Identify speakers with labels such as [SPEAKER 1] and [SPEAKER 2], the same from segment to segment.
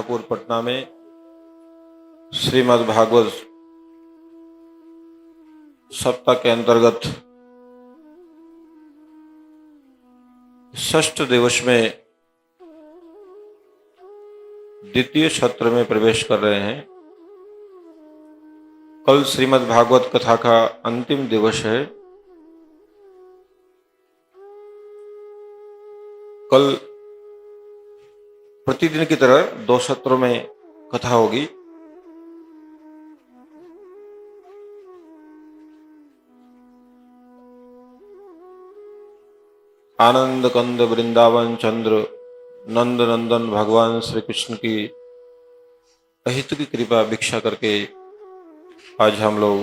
[SPEAKER 1] शाहपुर पटना में श्रीमद् भागवत सप्ताह के अंतर्गत षष्ठ दिवस में द्वितीय सत्र में प्रवेश कर रहे हैं। कल श्रीमद् भागवत कथा का अंतिम दिवस है। कल प्रतिदिन की तरह 2 सत्रों में कथा होगी। आनंद कंद वृंदावन चंद्र नंद नंदन भगवान श्री कृष्ण की अहित की कृपा भिक्षा करके आज हम लोग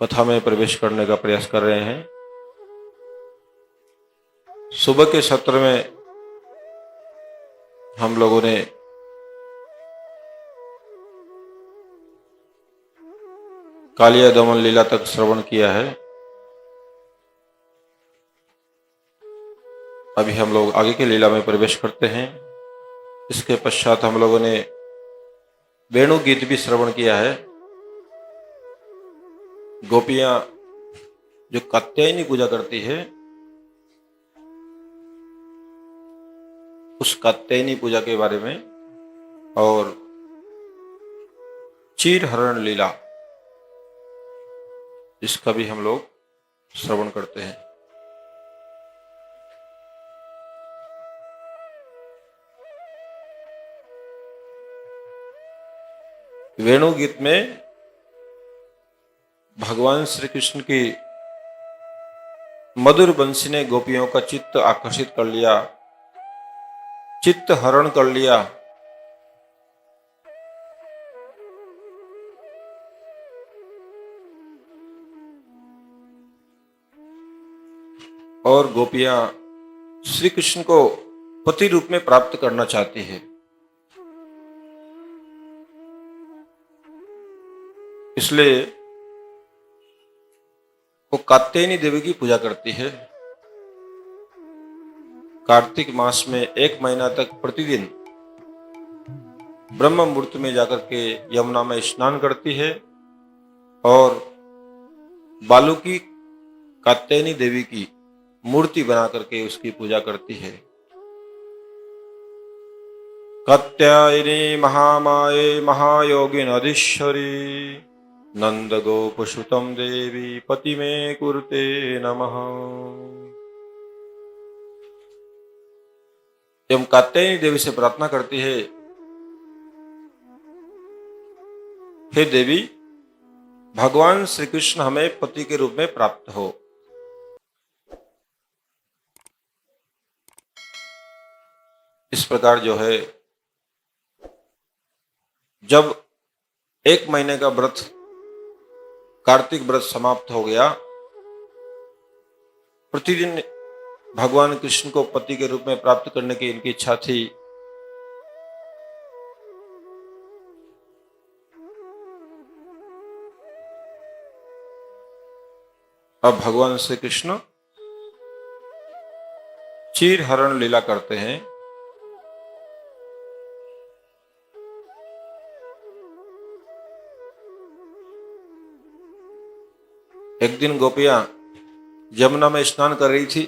[SPEAKER 1] कथा में प्रवेश करने का प्रयास कर रहे हैं। सुबह के सत्र में हम लोगों ने कालिया दमन लीला तक श्रवण किया है। अभी हम लोग आगे की लीला में प्रवेश करते हैं। इसके पश्चात हम लोगों ने वेणु गीत भी श्रवण किया है। गोपियां जो कात्यायनी पूजा करती है, उस कात्यायनी पूजा के बारे में और चीर हरण लीला, इसका भी हम लोग श्रवण करते हैं। वेणु गीत में भगवान श्री कृष्ण की मधुर बंसी ने गोपियों का चित्त आकर्षित कर लिया, चित्त हरण कर लिया। और गोपियां श्री कृष्ण को पति रूप में प्राप्त करना चाहती है। इसलिए वो कात्यायनी देवी की पूजा करती है। कार्तिक मास में 1 महीना तक प्रतिदिन ब्रह्म मुहूर्त में जाकर के यमुना में स्नान करती है और बालू की कात्यायनी देवी की मूर्ति बना करके उसकी पूजा करती है। कात्यायनी महामाये महायोगिनधीश्वरी नंद गोपसुतम देवी पति में कुरुते नमः। जब कात्यायनी देवी से प्रार्थना करती है, हे देवी, भगवान श्री कृष्ण हमें पति के रूप में प्राप्त हो। इस प्रकार जो है, जब 1 महीने का व्रत कार्तिक व्रत समाप्त हो गया, प्रतिदिन भगवान कृष्ण को पति के रूप में प्राप्त करने की इनकी इच्छा थी। अब भगवान श्री कृष्ण चीर हरण लीला करते हैं। एक दिन गोपियां यमुना में स्नान कर रही थी।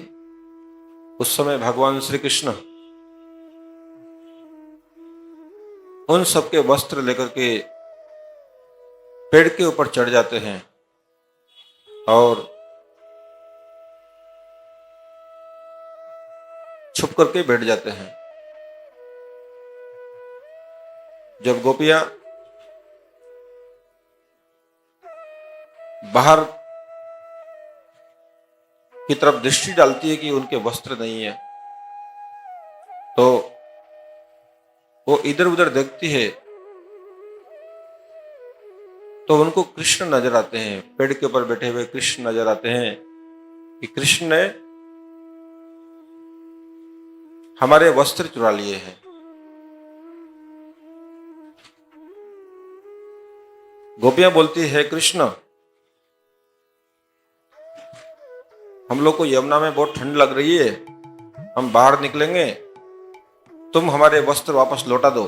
[SPEAKER 1] उस समय भगवान श्री कृष्ण उन सबके वस्त्र लेकर के पेड़ के ऊपर चढ़ जाते हैं और छुप करके बैठ जाते हैं। जब गोपियां बाहर की तरफ दृष्टि डालती है कि उनके वस्त्र नहीं है, तो वो इधर उधर देखती है तो उनको कृष्ण नजर आते हैं। पेड़ के ऊपर बैठे हुए कृष्ण नजर आते हैं कि कृष्ण ने हमारे वस्त्र चुरा लिए हैं। गोपियां बोलती है, कृष्ण, हम लोग को यमुना में बहुत ठंड लग रही है, हम बाहर निकलेंगे तुम हमारे वस्त्र वापस लौटा दो।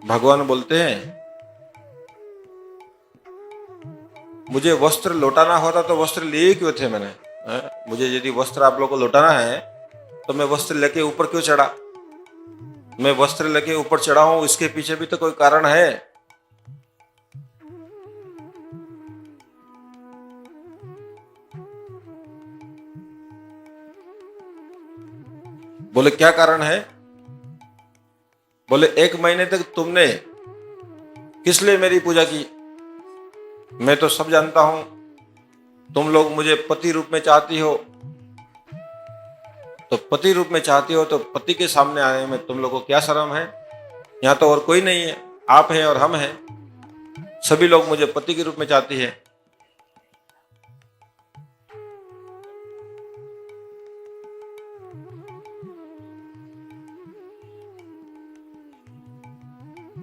[SPEAKER 1] भगवान बोलते हैं, मुझे वस्त्र लौटाना होता तो वस्त्र लिए क्यों थे मैंने? मुझे यदि वस्त्र आप लोगों को लौटाना है तो मैं वस्त्र लेके ऊपर क्यों चढ़ा? मैं वस्त्र लेके ऊपर चढ़ा हूं, इसके पीछे भी तो कोई कारण है। बोले क्या कारण है? बोले 1 महीने तक तुमने किस लिए मेरी पूजा की? मैं तो सब जानता हूं, तुम लोग मुझे पति रूप में चाहती हो। तो पति रूप में चाहती हो तो पति के सामने आने में तुम लोगों को क्या शर्म है? यहाँ तो और कोई नहीं है, आप हैं और हम हैं, सभी लोग मुझे पति के रूप में चाहती है।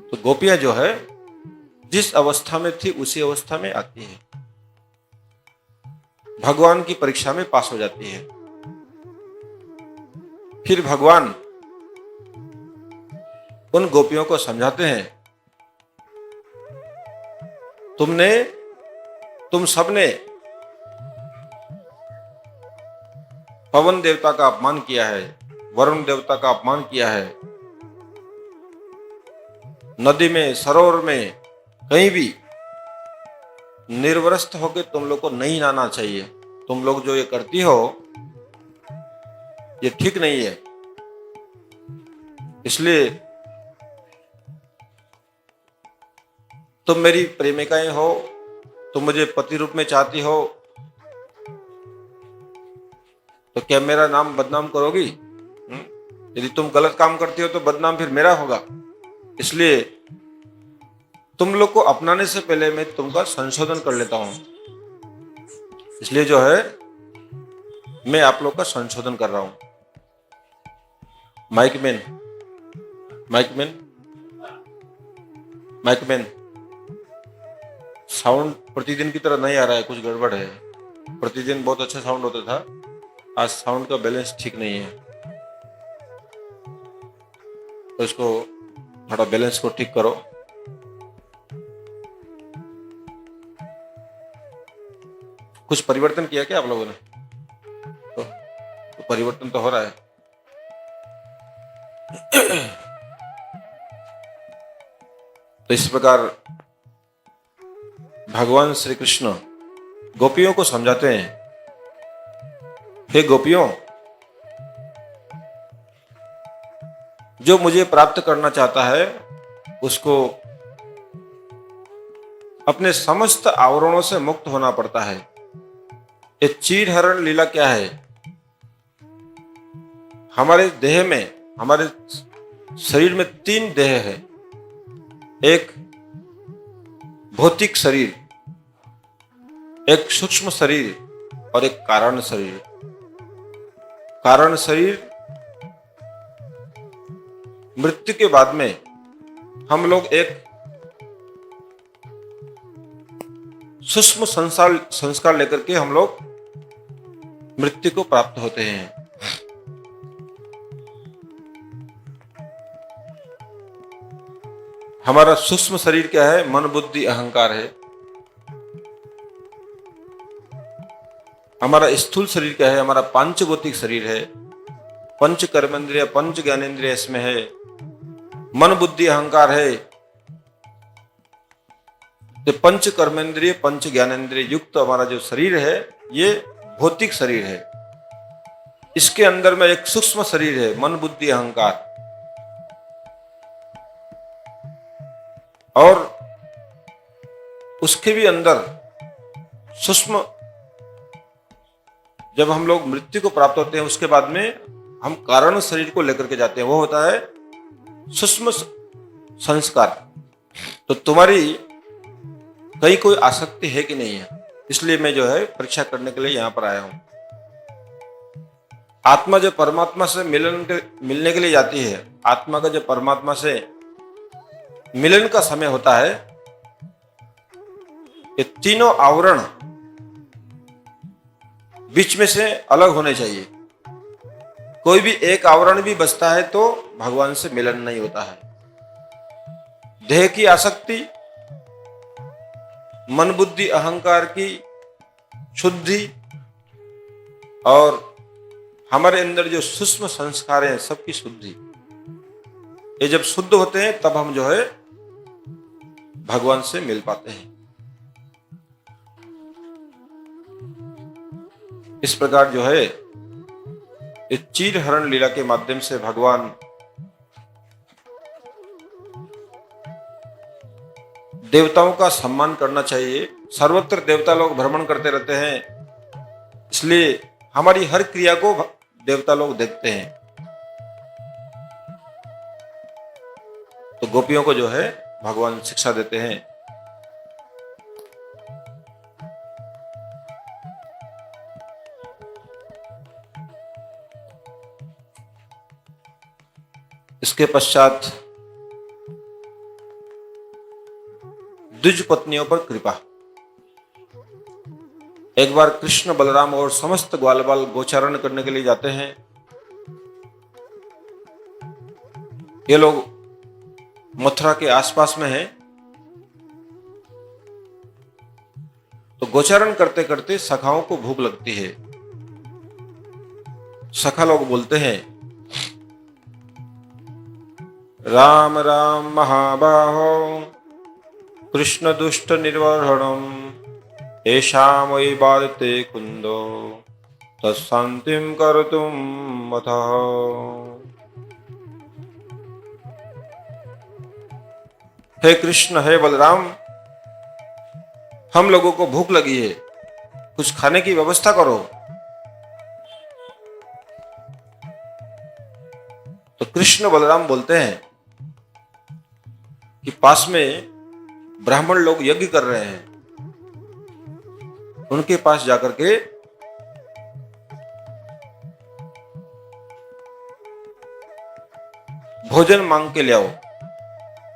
[SPEAKER 1] तो गोपियां जो है जिस अवस्था में थी उसी अवस्था में आती है, भगवान की परीक्षा में पास हो जाती है। फिर भगवान उन गोपियों को समझाते हैं, तुम सबने पवन देवता का अपमान किया है, वरुण देवता का अपमान किया है, नदी में सरोवर में कहीं भी निर्वस्त्र होकर तुम लोग को नहीं नहाना चाहिए। तुम लोग जो ये करती हो ये ठीक नहीं है। इसलिए तुम मेरी प्रेमिकाएं हो, तुम मुझे पति रूप में चाहती हो, तो क्या मेरा नाम बदनाम करोगी? यदि तुम गलत काम करती हो तो बदनाम फिर मेरा होगा। इसलिए तुम लोग को अपनाने से पहले मैं तुमका संशोधन कर लेता हूं। इसलिए जो है मैं आप लोग का संशोधन कर रहा हूं। माइकमैन, साउंड प्रतिदिन की तरह नहीं आ रहा है, कुछ गड़बड़ है। प्रतिदिन बहुत अच्छा साउंड होता था, आज साउंड का बैलेंस ठीक नहीं है, तो इसको थोड़ा बैलेंस को ठीक करो। कुछ परिवर्तन किया क्या आप लोगों ने? तो परिवर्तन तो हो रहा है। तो इस प्रकार भगवान श्री कृष्ण गोपियों को समझाते हैं, हे गोपियों, जो मुझे प्राप्त करना चाहता है उसको अपने समस्त आवरणों से मुक्त होना पड़ता है। ये चीरहरण लीला क्या है? हमारे देह में, हमारे शरीर में 3 देह है। एक भौतिक शरीर, एक सूक्ष्म शरीर और एक कारण शरीर। कारण शरीर मृत्यु के बाद में हम लोग एक सूक्ष्म संस्कार लेकर के हम लोग मृत्यु को प्राप्त होते हैं। हमारा सूक्ष्म शरीर क्या है? मन बुद्धि अहंकार है। हमारा स्थूल शरीर क्या है? हमारा पांचभौतिक शरीर है। पंच कर्मेंद्रिय, पंच ज्ञानेंद्रिय इसमें है। मन बुद्धि अहंकार है। तो पंच कर्मेंद्रिय, पंच ज्ञानेंद्रिय युक्त हमारा जो शरीर है ये भौतिक शरीर है। इसके अंदर में एक सूक्ष्म शरीर है, मन बुद्धि अहंकार। और उसके भी अंदर सूक्ष्म, जब हम लोग मृत्यु को प्राप्त होते हैं उसके बाद में हम कारण शरीर को लेकर के जाते हैं, वो होता है सूक्ष्म संस्कार। तो तुम्हारी कहीं कोई आसक्ति है कि नहीं है? इसलिए मैं जो है परीक्षा करने के लिए यहां पर आया हूं। आत्मा जब परमात्मा से मिलने के लिए जाती है, आत्मा का जब परमात्मा से मिलन का समय होता है, ये तीनों आवरण बीच में से अलग होने चाहिए। कोई भी एक आवरण भी बचता है तो भगवान से मिलन नहीं होता है। देह की आसक्ति, मन बुद्धि अहंकार की शुद्धि और हमारे अंदर जो सूक्ष्म संस्कार हैं सबकी शुद्धि, ये जब शुद्ध होते हैं तब हम जो है भगवान से मिल पाते हैं। इस प्रकार जो है इस चीर हरण लीला के माध्यम से भगवान देवताओं का सम्मान करना चाहिए। सर्वत्र देवता लोग भ्रमण करते रहते हैं, इसलिए हमारी हर क्रिया को देवता लोग देखते हैं। तो गोपियों को जो है भगवान शिक्षा देते हैं। इसके पश्चात द्विज पत्नियों पर कृपा। एक बार कृष्ण बलराम और समस्त ग्वाल बाल गोचारण करने के लिए जाते हैं। ये लोग मथुरा के आसपास में हैं। तो गोचारण करते करते सखाओं को भूख लगती है। सखा लोग बोलते हैं, राम राम महाबाहो कृष्ण दुष्ट निर्वहणम येषां वै बाधते कुंदो तत्शान्तिं कर्तुं मथः। हे कृष्ण, हे बलराम, हम लोगों को भूख लगी है, कुछ खाने की व्यवस्था करो। तो कृष्ण बलराम बोलते हैं कि पास में ब्राह्मण लोग यज्ञ कर रहे हैं, उनके पास जाकर के भोजन मांग के ले आओ,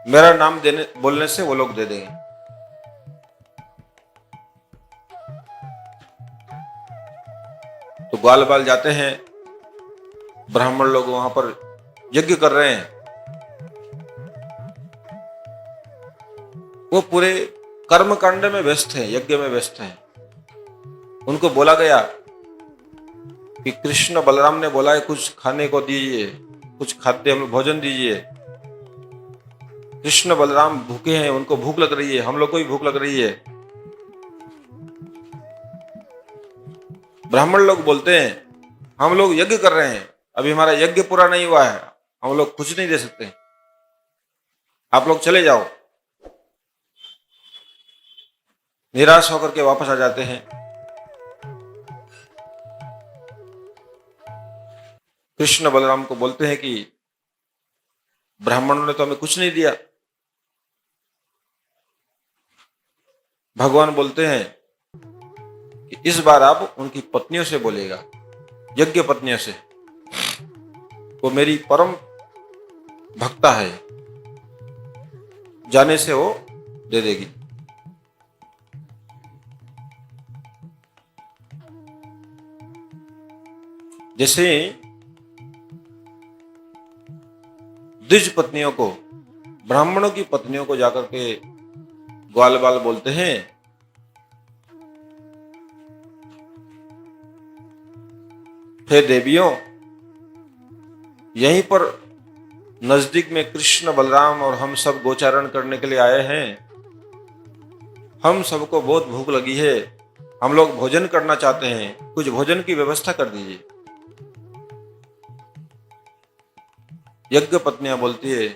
[SPEAKER 1] मेरा नाम बोलने से वो लोग दे देंगे। तो ग्वाल बाल जाते हैं, ब्राह्मण लोग वहां पर यज्ञ कर रहे हैं। वो पूरे कर्म कांड में व्यस्त हैं, यज्ञ में व्यस्त हैं। उनको बोला गया कि कृष्ण बलराम ने बोला है कुछ खाने को दीजिए, कुछ खाद्य भोजन दीजिए। कृष्ण बलराम भूखे हैं, उनको भूख लग रही है, हम लोग को भी भूख लग रही है। ब्राह्मण लोग बोलते हैं हम लोग यज्ञ कर रहे हैं, अभी हमारा यज्ञ पूरा नहीं हुआ है, हम लोग कुछ नहीं दे सकते, आप लोग चले जाओ। निराश होकर के वापस आ जाते हैं। कृष्ण बलराम को बोलते हैं कि ब्राह्मणों ने तो हमें कुछ नहीं दिया। भगवान बोलते हैं कि इस बार आप उनकी पत्नियों से बोलेगा, यज्ञ पत्नियों से, वो मेरी परम भक्ता है, जाने से वो दे देगी। जैसे द्विज पत्नियों को, ब्राह्मणों की पत्नियों को जाकर के ग्वाल बाल बोलते हैं, हे देवियों, यहीं पर नजदीक में कृष्ण बलराम और हम सब गोचारण करने के लिए आए हैं। हम सबको बहुत भूख लगी है, हम लोग भोजन करना चाहते हैं, कुछ भोजन की व्यवस्था कर दीजिए। यज्ञ पत्नियां बोलती है,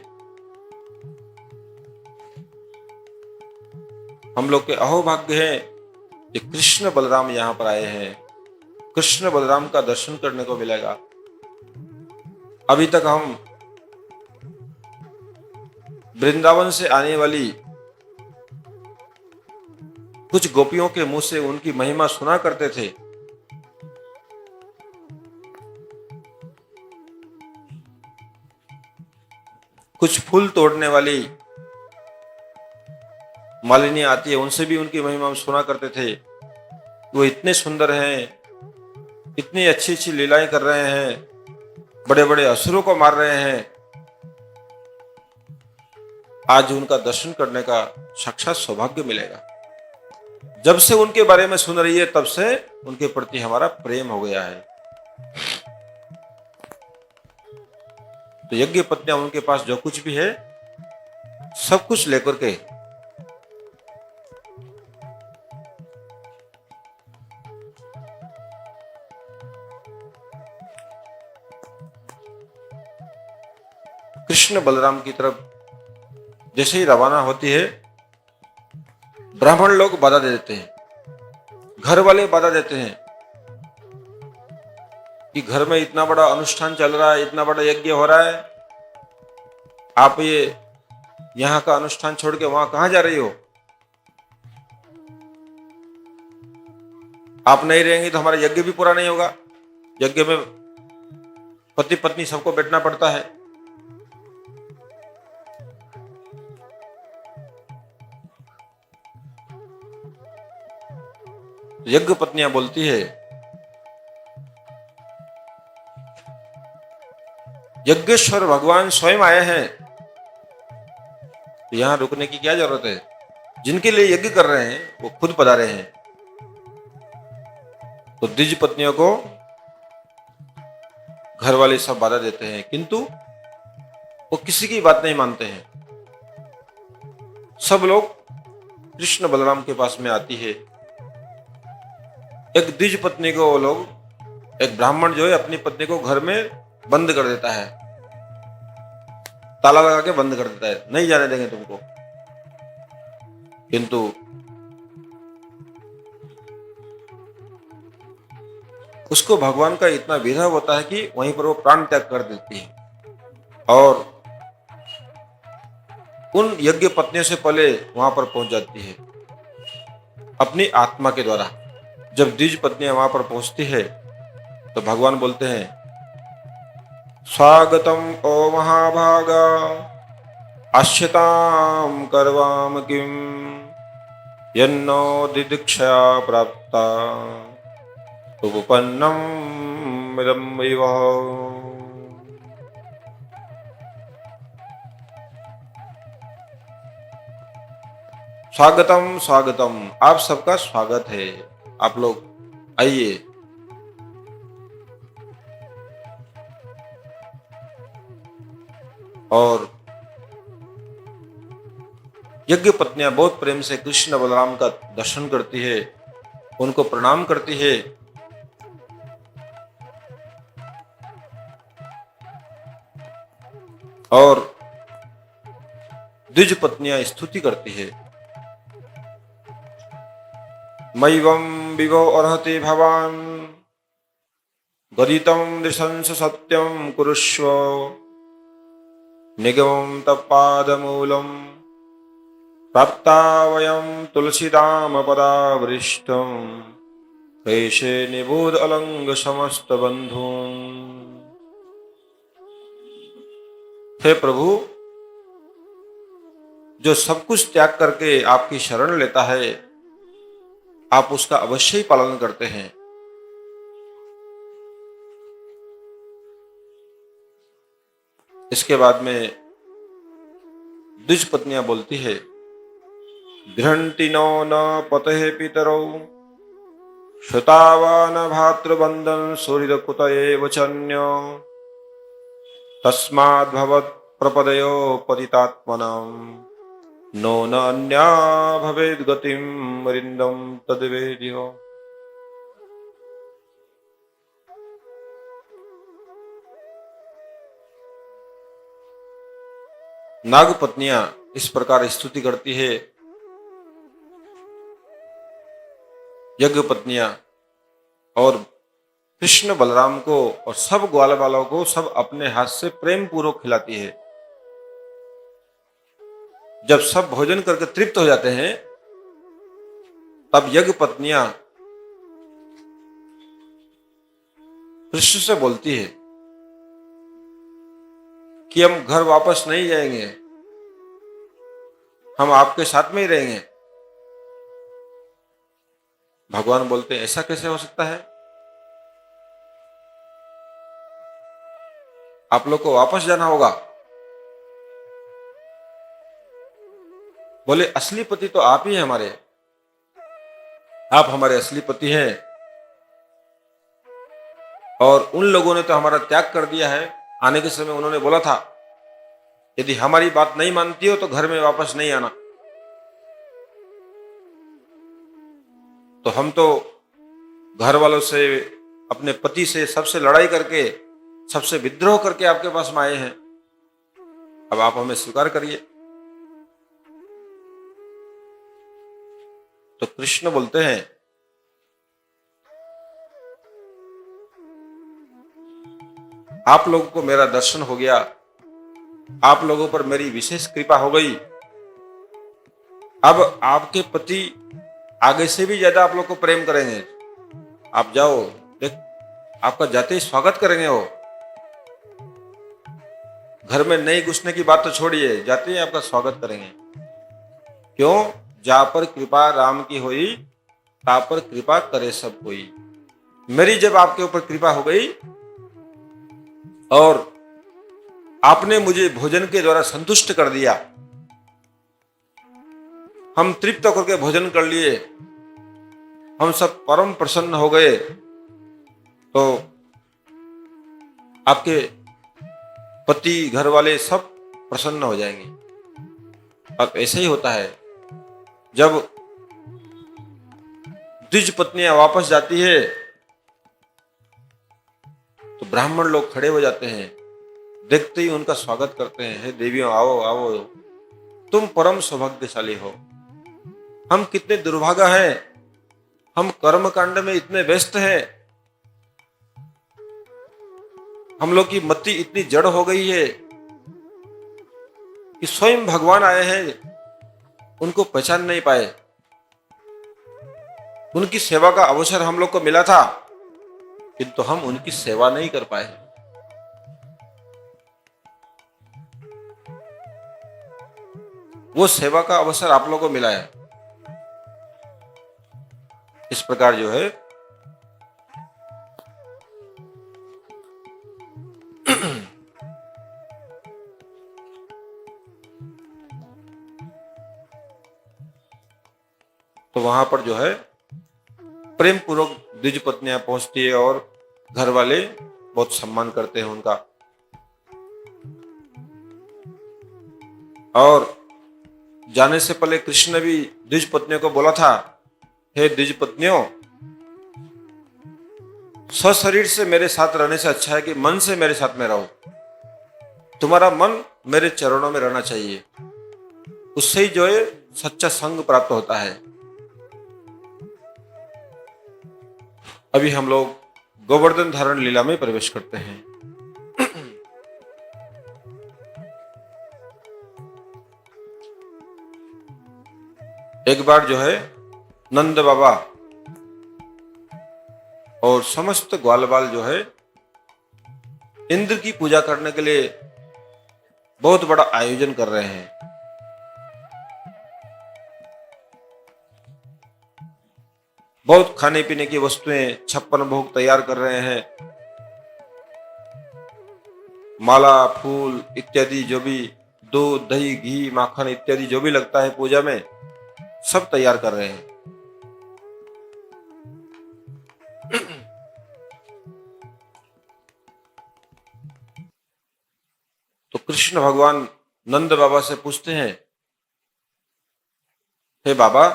[SPEAKER 1] हम लोग के अहोभाग्य है कि कृष्ण बलराम यहां पर आए हैं, कृष्ण बलराम का दर्शन करने को मिलेगा। अभी तक हम वृंदावन से आने वाली कुछ गोपियों के मुंह से उनकी महिमा सुना करते थे, कुछ फूल तोड़ने वाली मालिनी आती है, उनसे भी उनकी महिमा सुना करते थे। वो इतने सुंदर हैं, इतनी अच्छी अच्छी लीलाएं कर रहे हैं, बड़े बड़े असुरों को मार रहे हैं, आज उनका दर्शन करने का साक्षात सौभाग्य मिलेगा। जब से उनके बारे में सुन रही है तब से उनके प्रति हमारा प्रेम हो गया है। तो यज्ञ पत्नियां उनके पास जो कुछ भी है सब कुछ लेकर के कृष्ण बलराम की तरफ जैसे ही रवाना होती है, ब्राह्मण लोग बाधा दे देते हैं, घर वाले बाधा देते हैं कि घर में इतना बड़ा अनुष्ठान चल रहा है, इतना बड़ा यज्ञ हो रहा है, आप ये यहाँ का अनुष्ठान छोड़ के वहां कहां जा रही हो? आप नहीं रहेंगी तो हमारा यज्ञ भी पूरा नहीं होगा। यज्ञ में पति पत्नी सबको बैठना पड़ता है। यज्ञ पत्नियां बोलती है, यज्ञेश्वर भगवान स्वयं आए हैं, तो यहां रुकने की क्या जरूरत है? जिनके लिए यज्ञ कर रहे हैं वो खुद पधारे हैं। तो द्विज पत्नियों को घर वाले सब बाधा देते हैं, किंतु वो किसी की बात नहीं मानते हैं। सब लोग कृष्ण बलराम के पास में आती है। एक द्विज पत्नी को वो लोग, एक ब्राह्मण जो है अपनी पत्नी को घर में बंद कर देता है, ताला लगा के बंद कर देता है, नहीं जाने देंगे तुमको। किंतु उसको भगवान का इतना विरह होता है कि वहीं पर वो प्राण त्याग कर देती है और उन यज्ञ पत्नियों से पहले वहां पर पहुंच जाती है अपनी आत्मा के द्वारा। जब द्विज पत्नियां वहां पर पहुंचती है तो भगवान बोलते हैं, स्वागतम ओ महाभागा आश्यताम करवाम किम यन्नो दिदीक्षया प्राप्ता उपपन्नम मिदं विवह। स्वागतम स्वागतम, आप सबका स्वागत है, आप लोग आइए। और यज्ञ पत्नियां बहुत प्रेम से कृष्ण बलराम का दर्शन करती है, उनको प्रणाम करती है और द्विज पत्नियां स्तुति करती है, मैवं विभो अर्हति भवान गदितं नृशंस सत्यं कुरुष्व निगमं तत्पादमूलं प्राप्ता वयं तुलसीदाम पदावृष्टं कैशे निबोध अलंग समस्त बंधुं। हे प्रभु, जो सब कुछ त्याग करके आपकी शरण लेता है आप उसका अवश्य ही पालन करते हैं। इसके बाद में द्विज पत्नियां बोलती है, गृहन्ति नो न पते पितरौ श्रुतावान भातृबंधन सुहृद कुतये वचन्यो तस्माद् भवत् प्रपदयो पतितात्मनां नो न अन्या भवेद् गतिं वरिन्दं तद्वेद्यो। नाग पत्नियां इस प्रकार स्तुति करती है। यज्ञ पत्नियां और कृष्ण बलराम को और सब ग्वाल वालों को सब अपने हाथ से प्रेम पूर्वक खिलाती है। जब सब भोजन करके तृप्त हो जाते हैं तब यज्ञ पत्नियां कृष्ण से बोलती है कि हम घर वापस नहीं जाएंगे, हम आपके साथ में ही रहेंगे। भगवान बोलते हैं, ऐसा कैसे हो सकता है? आप लोग को वापस जाना होगा। बोले असली पति तो आप ही हैं हमारे, आप हमारे असली पति हैं। और उन लोगों ने तो हमारा त्याग कर दिया है। आने के समय उन्होंने बोला था, यदि हमारी बात नहीं मानती हो तो घर में वापस नहीं आना। तो हम तो घर वालों से, अपने पति से, सबसे लड़ाई करके, सबसे विद्रोह करके आपके पास में आए हैं। अब आप हमें स्वीकार करिए। तो कृष्ण बोलते हैं, आप लोगों को मेरा दर्शन हो गया, आप लोगों पर मेरी विशेष कृपा हो गई। अब आपके पति आगे से भी ज्यादा आप लोग को प्रेम करेंगे। आप जाओ, देख आपका जाते ही स्वागत करेंगे। वो घर में नहीं घुसने की बात तो छोड़िए, जाते ही आपका स्वागत करेंगे। क्यों? जा पर कृपा राम की हुई, ता पर कृपा करे सब कोई। मेरी जब आपके ऊपर कृपा हो गई और आपने मुझे भोजन के द्वारा संतुष्ट कर दिया, हम तृप्त होकर के भोजन कर लिए, हम सब परम प्रसन्न हो गए, तो आपके पति, घर वाले सब प्रसन्न हो जाएंगे। अब ऐसे ही होता है, जब द्विज पत्नियां वापस जाती है तो ब्राह्मण लोग खड़े हो जाते हैं, देखते ही उनका स्वागत करते हैं। हे देवियों, आओ आओ, तुम परम सौभाग्यशाली हो। हम कितने दुर्भागा हैं, हम कर्म कांड में इतने व्यस्त हैं, हम लोग की मति इतनी जड़ हो गई है कि स्वयं भगवान आए हैं, उनको पहचान नहीं पाए। उनकी सेवा का अवसर हम लोग को मिला था, किंतु हम उनकी सेवा नहीं कर पाए। वो सेवा का अवसर आप लोगों को मिला है। इस प्रकार जो है तो वहां पर जो है प्रेम पूर्वक द्विज पत्नियां पहुंचती है और घर वाले बहुत सम्मान करते हैं उनका। और जाने से पहले कृष्ण ने भी द्विज पत्नियों को बोला था, हे द्विज पत्नियों, सशरीर से मेरे साथ रहने से अच्छा है कि मन से मेरे साथ में रहो। तुम्हारा मन मेरे चरणों में रहना चाहिए, उससे ही जो है सच्चा संग प्राप्त होता है। अभी हम लोग गोवर्धन धारण लीला में प्रवेश करते हैं। एक बार जो है नंद बाबा और समस्त ग्वाल बाल जो है इंद्र की पूजा करने के लिए बहुत बड़ा आयोजन कर रहे हैं। बहुत खाने पीने की वस्तुएं, 56 भोग तैयार कर रहे हैं। माला, फूल इत्यादि, जो भी दूध, दही, घी, माखन इत्यादि जो भी लगता है पूजा में, सब तैयार कर रहे हैं। तो कृष्ण भगवान नंद बाबा से पूछते हैं, हे बाबा,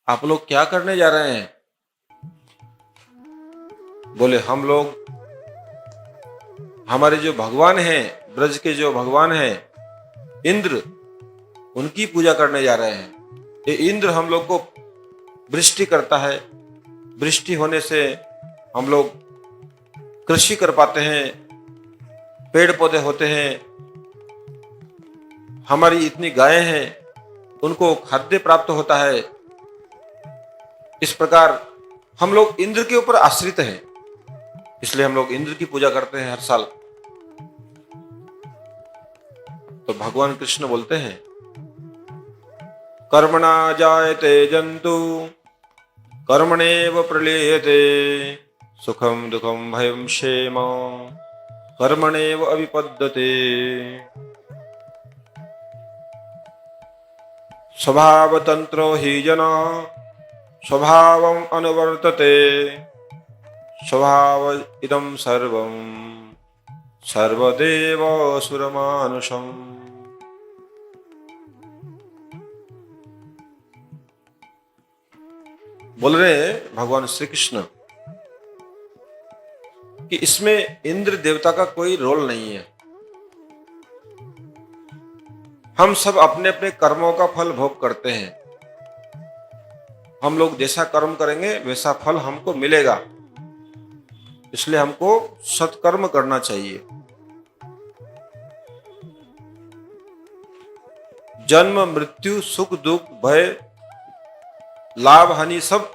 [SPEAKER 1] आप लोग क्या करने जा रहे हैं? बोले, हम लोग हमारे जो भगवान हैं, ब्रज के जो भगवान हैं इंद्र, उनकी पूजा करने जा रहे हैं। ये इंद्र हम लोग को वृष्टि करता है, वृष्टि होने से हम लोग कृषि कर पाते हैं, पेड़ पौधे होते हैं, हमारी इतनी गायें हैं, उनको खाद्य प्राप्त होता है। इस प्रकार हम लोग इंद्र के ऊपर आश्रित हैं, इसलिए हम लोग इंद्र की पूजा करते हैं हर साल। तो भगवान कृष्ण बोलते हैं, कर्मणा जायते जंतु कर्मणेव प्रलीयते सुखम दुखम भयम क्षेम कर्मणेव अभिपद्यते। स्वभावतंत्रो हि जन स्वभावम् अनुवर्तते। स्वभाव इदं सर्वं सर्वदेव सुरमानुषम। बोल रहे हैं भगवान श्री कृष्ण कि इसमें इंद्र देवता का कोई रोल नहीं है। हम सब अपने अपने कर्मों का फल भोग करते हैं। हम लोग जैसा कर्म करेंगे वैसा फल हमको मिलेगा, इसलिए हमको सत्कर्म करना चाहिए। जन्म मृत्यु सुख दुख भय लाभ हानि सब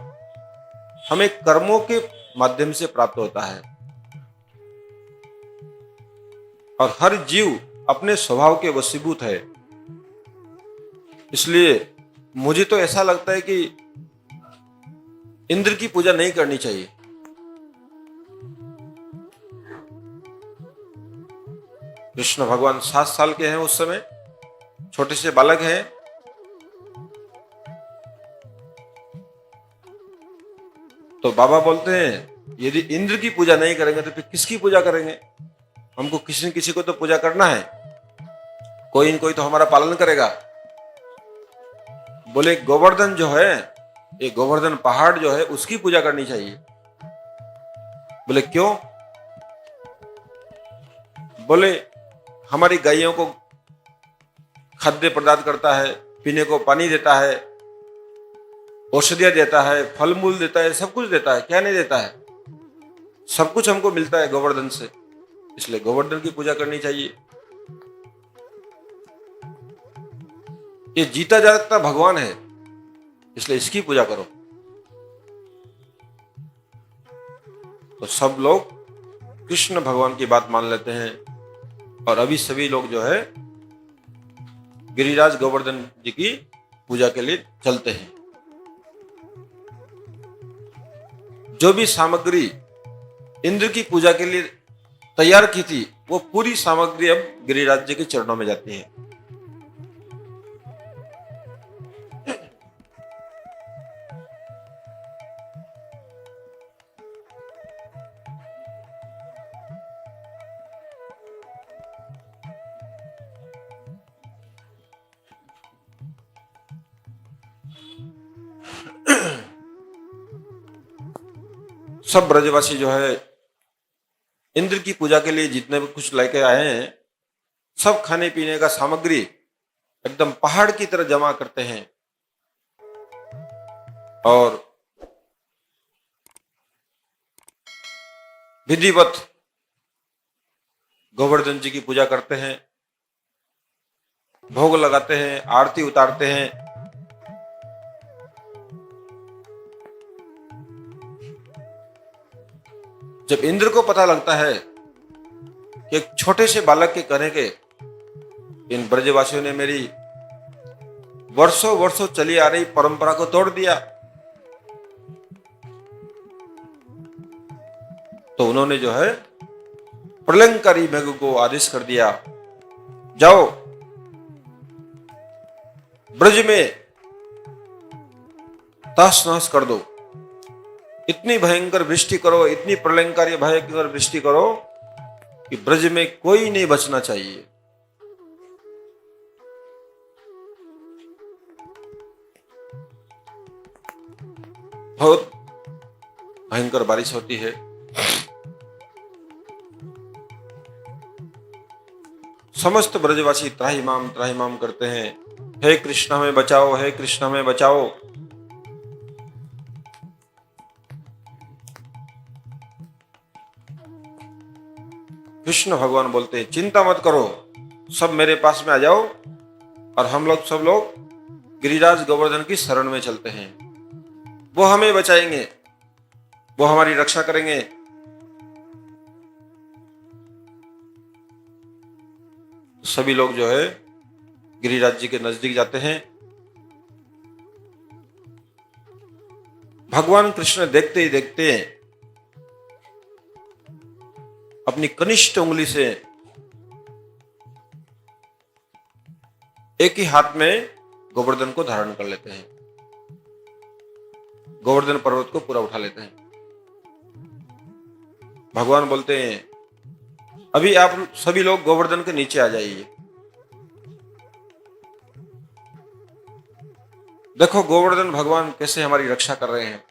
[SPEAKER 1] हमें कर्मों के माध्यम से प्राप्त होता है, और हर जीव अपने स्वभाव के वशीभूत है। इसलिए मुझे तो ऐसा लगता है कि इंद्र की पूजा नहीं करनी चाहिए। कृष्ण भगवान 7 साल के हैं उस समय, छोटे से बालक हैं। तो बाबा बोलते हैं यदि इंद्र की पूजा नहीं करेंगे तो फिर किसकी पूजा करेंगे? हमको किसी न किसी को तो पूजा करना है, कोई न कोई तो हमारा पालन करेगा। बोले गोवर्धन जो है, ये गोवर्धन पहाड़ जो है उसकी पूजा करनी चाहिए। बोले क्यों? बोले हमारी गायों को खाद्य प्रदान करता है, पीने को पानी देता है, औषधियां देता है, फल मूल देता है, सब कुछ देता है। क्या नहीं देता है? सब कुछ हमको मिलता है गोवर्धन से, इसलिए गोवर्धन की पूजा करनी चाहिए। ये जीता जागता भगवान है, इसलिए इसकी पूजा करो। तो सब लोग कृष्ण भगवान की बात मान लेते हैं, और अभी सभी लोग जो है गिरिराज गोवर्धन जी की पूजा के लिए चलते हैं। जो भी सामग्री इंद्र की पूजा के लिए तैयार की थी, वो पूरी सामग्री अब गिरिराज जी के चरणों में जाती है। सब ब्रजवासी जो है इंद्र की पूजा के लिए जितने भी कुछ लेके आए हैं, सब खाने पीने का सामग्री एकदम पहाड़ की तरह जमा करते हैं, और विधिवत गोवर्धन जी की पूजा करते हैं, भोग लगाते हैं, आरती उतारते हैं। जब इंद्र को पता लगता है कि एक छोटे से बालक के कहने के इन ब्रजवासियों ने मेरी वर्षों वर्षों चली आ रही परंपरा को तोड़ दिया, तो उन्होंने जो है प्रलयंकारी मेघ को आदेश कर दिया, जाओ ब्रज में तहस नहस कर दो, इतनी भयंकर वृष्टि करो, इतनी प्रलयंकारी भयंकर वृष्टि करो कि ब्रज में कोई नहीं बचना चाहिए। बहुत भयंकर बारिश होती है। समस्त ब्रजवासी त्राहिमाम करते हैं, हे कृष्ण हमें बचाओ, हे कृष्ण हमें बचाओ। कृष्ण भगवान बोलते हैं चिंता मत करो, सब मेरे पास में आ जाओ, और हम लोग सब लोग गिरिराज गोवर्धन की शरण में चलते हैं। वो हमें बचाएंगे, वो हमारी रक्षा करेंगे। सभी लोग जो है गिरिराज जी के नजदीक जाते हैं। भगवान कृष्ण देखते ही देखते अपनी कनिष्ठ उंगली से एक ही हाथ में गोवर्धन को धारण कर लेते हैं, गोवर्धन पर्वत को पूरा उठा लेते हैं। भगवान बोलते हैं अभी आप सभी लोग गोवर्धन के नीचे आ जाइए। देखो गोवर्धन भगवान कैसे हमारी रक्षा कर रहे हैं।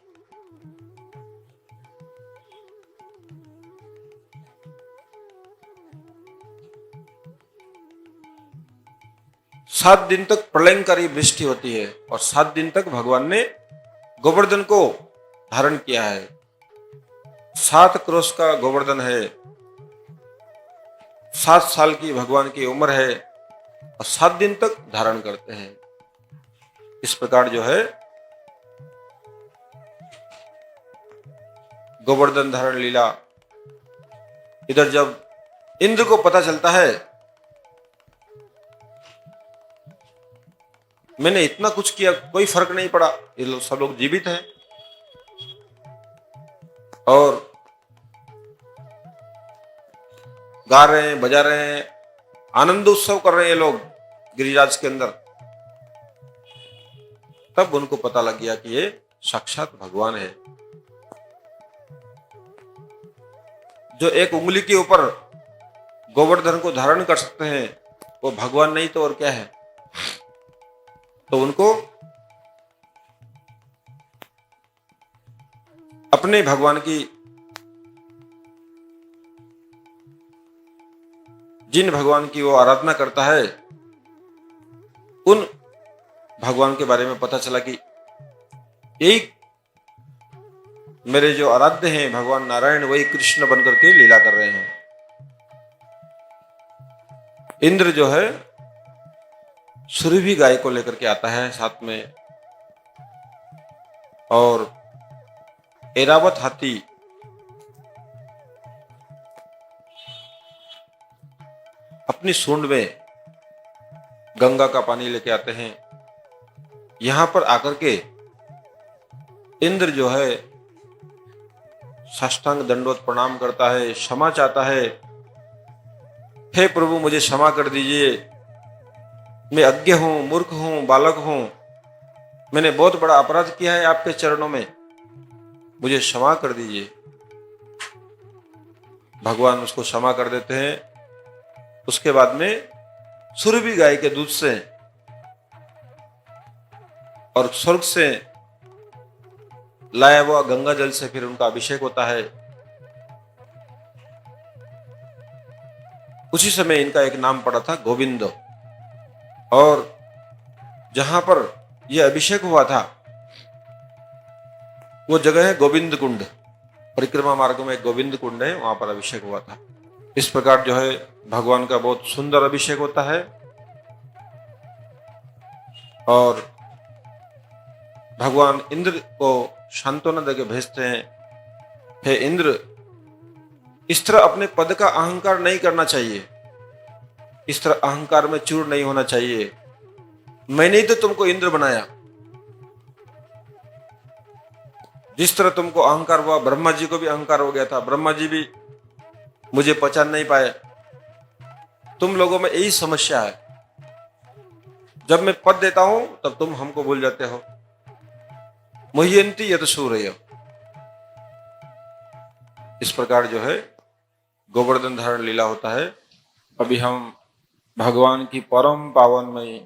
[SPEAKER 1] सात दिन तक प्रलयंकारी वृष्टि होती है और 7 दिन तक भगवान ने गोवर्धन को धारण किया है। 7 क्रोश का गोवर्धन है, 7 साल की भगवान की उम्र है और 7 दिन तक धारण करते हैं। इस प्रकार जो है गोवर्धन धारण लीला। इधर जब इंद्र को पता चलता है मैंने इतना कुछ किया कोई फर्क नहीं पड़ा, ये लोग सब लोग जीवित हैं और गा रहे हैं, बजा रहे हैं, आनंद उत्सव कर रहे हैं ये लोग गिरिराज के अंदर, तब उनको पता लग गया कि ये साक्षात भगवान है। जो एक उंगली के ऊपर गोवर्धन को धारण कर सकते हैं वो भगवान नहीं तो और क्या है। तो उनको अपने भगवान की, जिन भगवान की वो आराधना करता है उन भगवान के बारे में पता चला कि यही मेरे जो आराध्य हैं भगवान नारायण वही कृष्ण बनकर के लीला कर रहे हैं। इंद्र जो है सुरभि गाय को लेकर के आता है साथ में और ऐरावत हाथी अपनी सूंड में गंगा का पानी लेके आते हैं। यहां पर आकर के इंद्र जो है साष्टांग दंडवत प्रणाम करता है, क्षमा चाहता है, हे प्रभु मुझे क्षमा कर दीजिए, मैं अज्ञ हूं, मूर्ख हूं, बालक हूं, मैंने बहुत बड़ा अपराध किया है आपके चरणों में, मुझे क्षमा कर दीजिए। भगवान उसको क्षमा कर देते हैं। उसके बाद में सुरभि गाय के दूध से और स्वर्ग से लाया हुआ गंगा जल से फिर उनका अभिषेक होता है। उसी समय इनका एक नाम पड़ा था गोविंद, और जहां पर यह अभिषेक हुआ था वो जगह है गोविंद कुंड। परिक्रमा मार्ग में एक गोविंद कुंड है, वहां पर अभिषेक हुआ था। इस प्रकार जो है भगवान का बहुत सुंदर अभिषेक होता है। और भगवान इंद्र को सांत्वना देकर भेजते हैं, हे इंद्र, इस तरह अपने पद का अहंकार नहीं करना चाहिए, इस तरह अहंकार में चूर नहीं होना चाहिए। मैंने ही तो तुमको इंद्र बनाया। जिस तरह तुमको अहंकार हुआ, ब्रह्मा जी को भी अहंकार हो गया था, ब्रह्मा जी भी मुझे पहचान नहीं पाए। तुम लोगों में यही समस्या है, जब मैं पद देता हूं तब तुम हमको भूल जाते हो। मुह्यंती यत सूर्य। इस प्रकार जो है गोवर्धन धारण लीला होता है। अभी हम भगवान की परम पावनमयी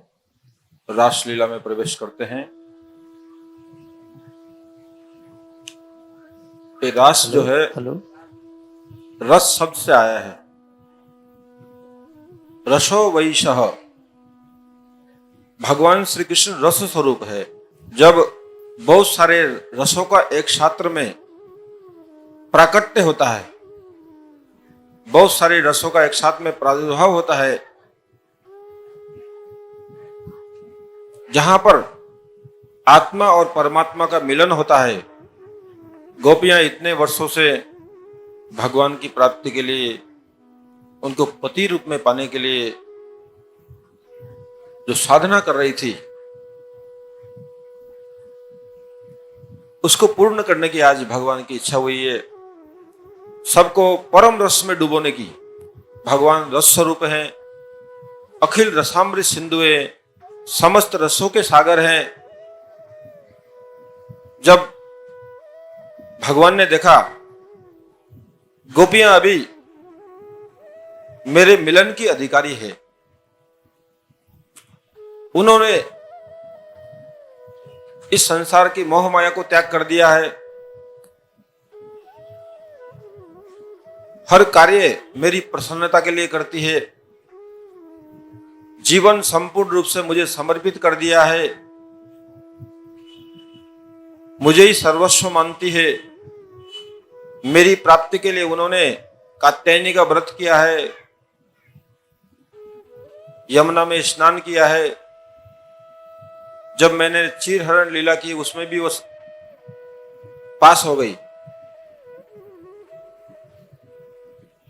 [SPEAKER 1] रास लीला में प्रवेश करते हैं। ये रास जो है रस शब्द से आया है। रसो वैशः, भगवान श्री कृष्ण रस स्वरूप है। जब बहुत सारे रसों का एक छात्र में प्राकट्य होता है, बहुत सारे रसों का एक साथ में प्रादुर्भाव होता है, जहां पर आत्मा और परमात्मा का मिलन होता है। गोपियां इतने वर्षों से भगवान की प्राप्ति के लिए, उनको पति रूप में पाने के लिए जो साधना कर रही थी, उसको पूर्ण करने की आज भगवान की इच्छा हुई है। सबको परम रस में डुबोने की। भगवान रस स्वरूप हैं, अखिल रसामृत सिंधु है, समस्त रसों के सागर हैं। जब भगवान ने देखा गोपियां अभी मेरे मिलन की अधिकारी है, उन्होंने इस संसार की मोह माया को त्याग कर दिया है, हर कार्य मेरी प्रसन्नता के लिए करती है, जीवन संपूर्ण रूप से मुझे समर्पित कर दिया है, मुझे ही सर्वस्व मानती है। मेरी प्राप्ति के लिए उन्होंने कात्यायनी का व्रत किया है, यमुना में स्नान किया है। जब मैंने चीरहरण लीला की उसमें भी वो पास हो गई,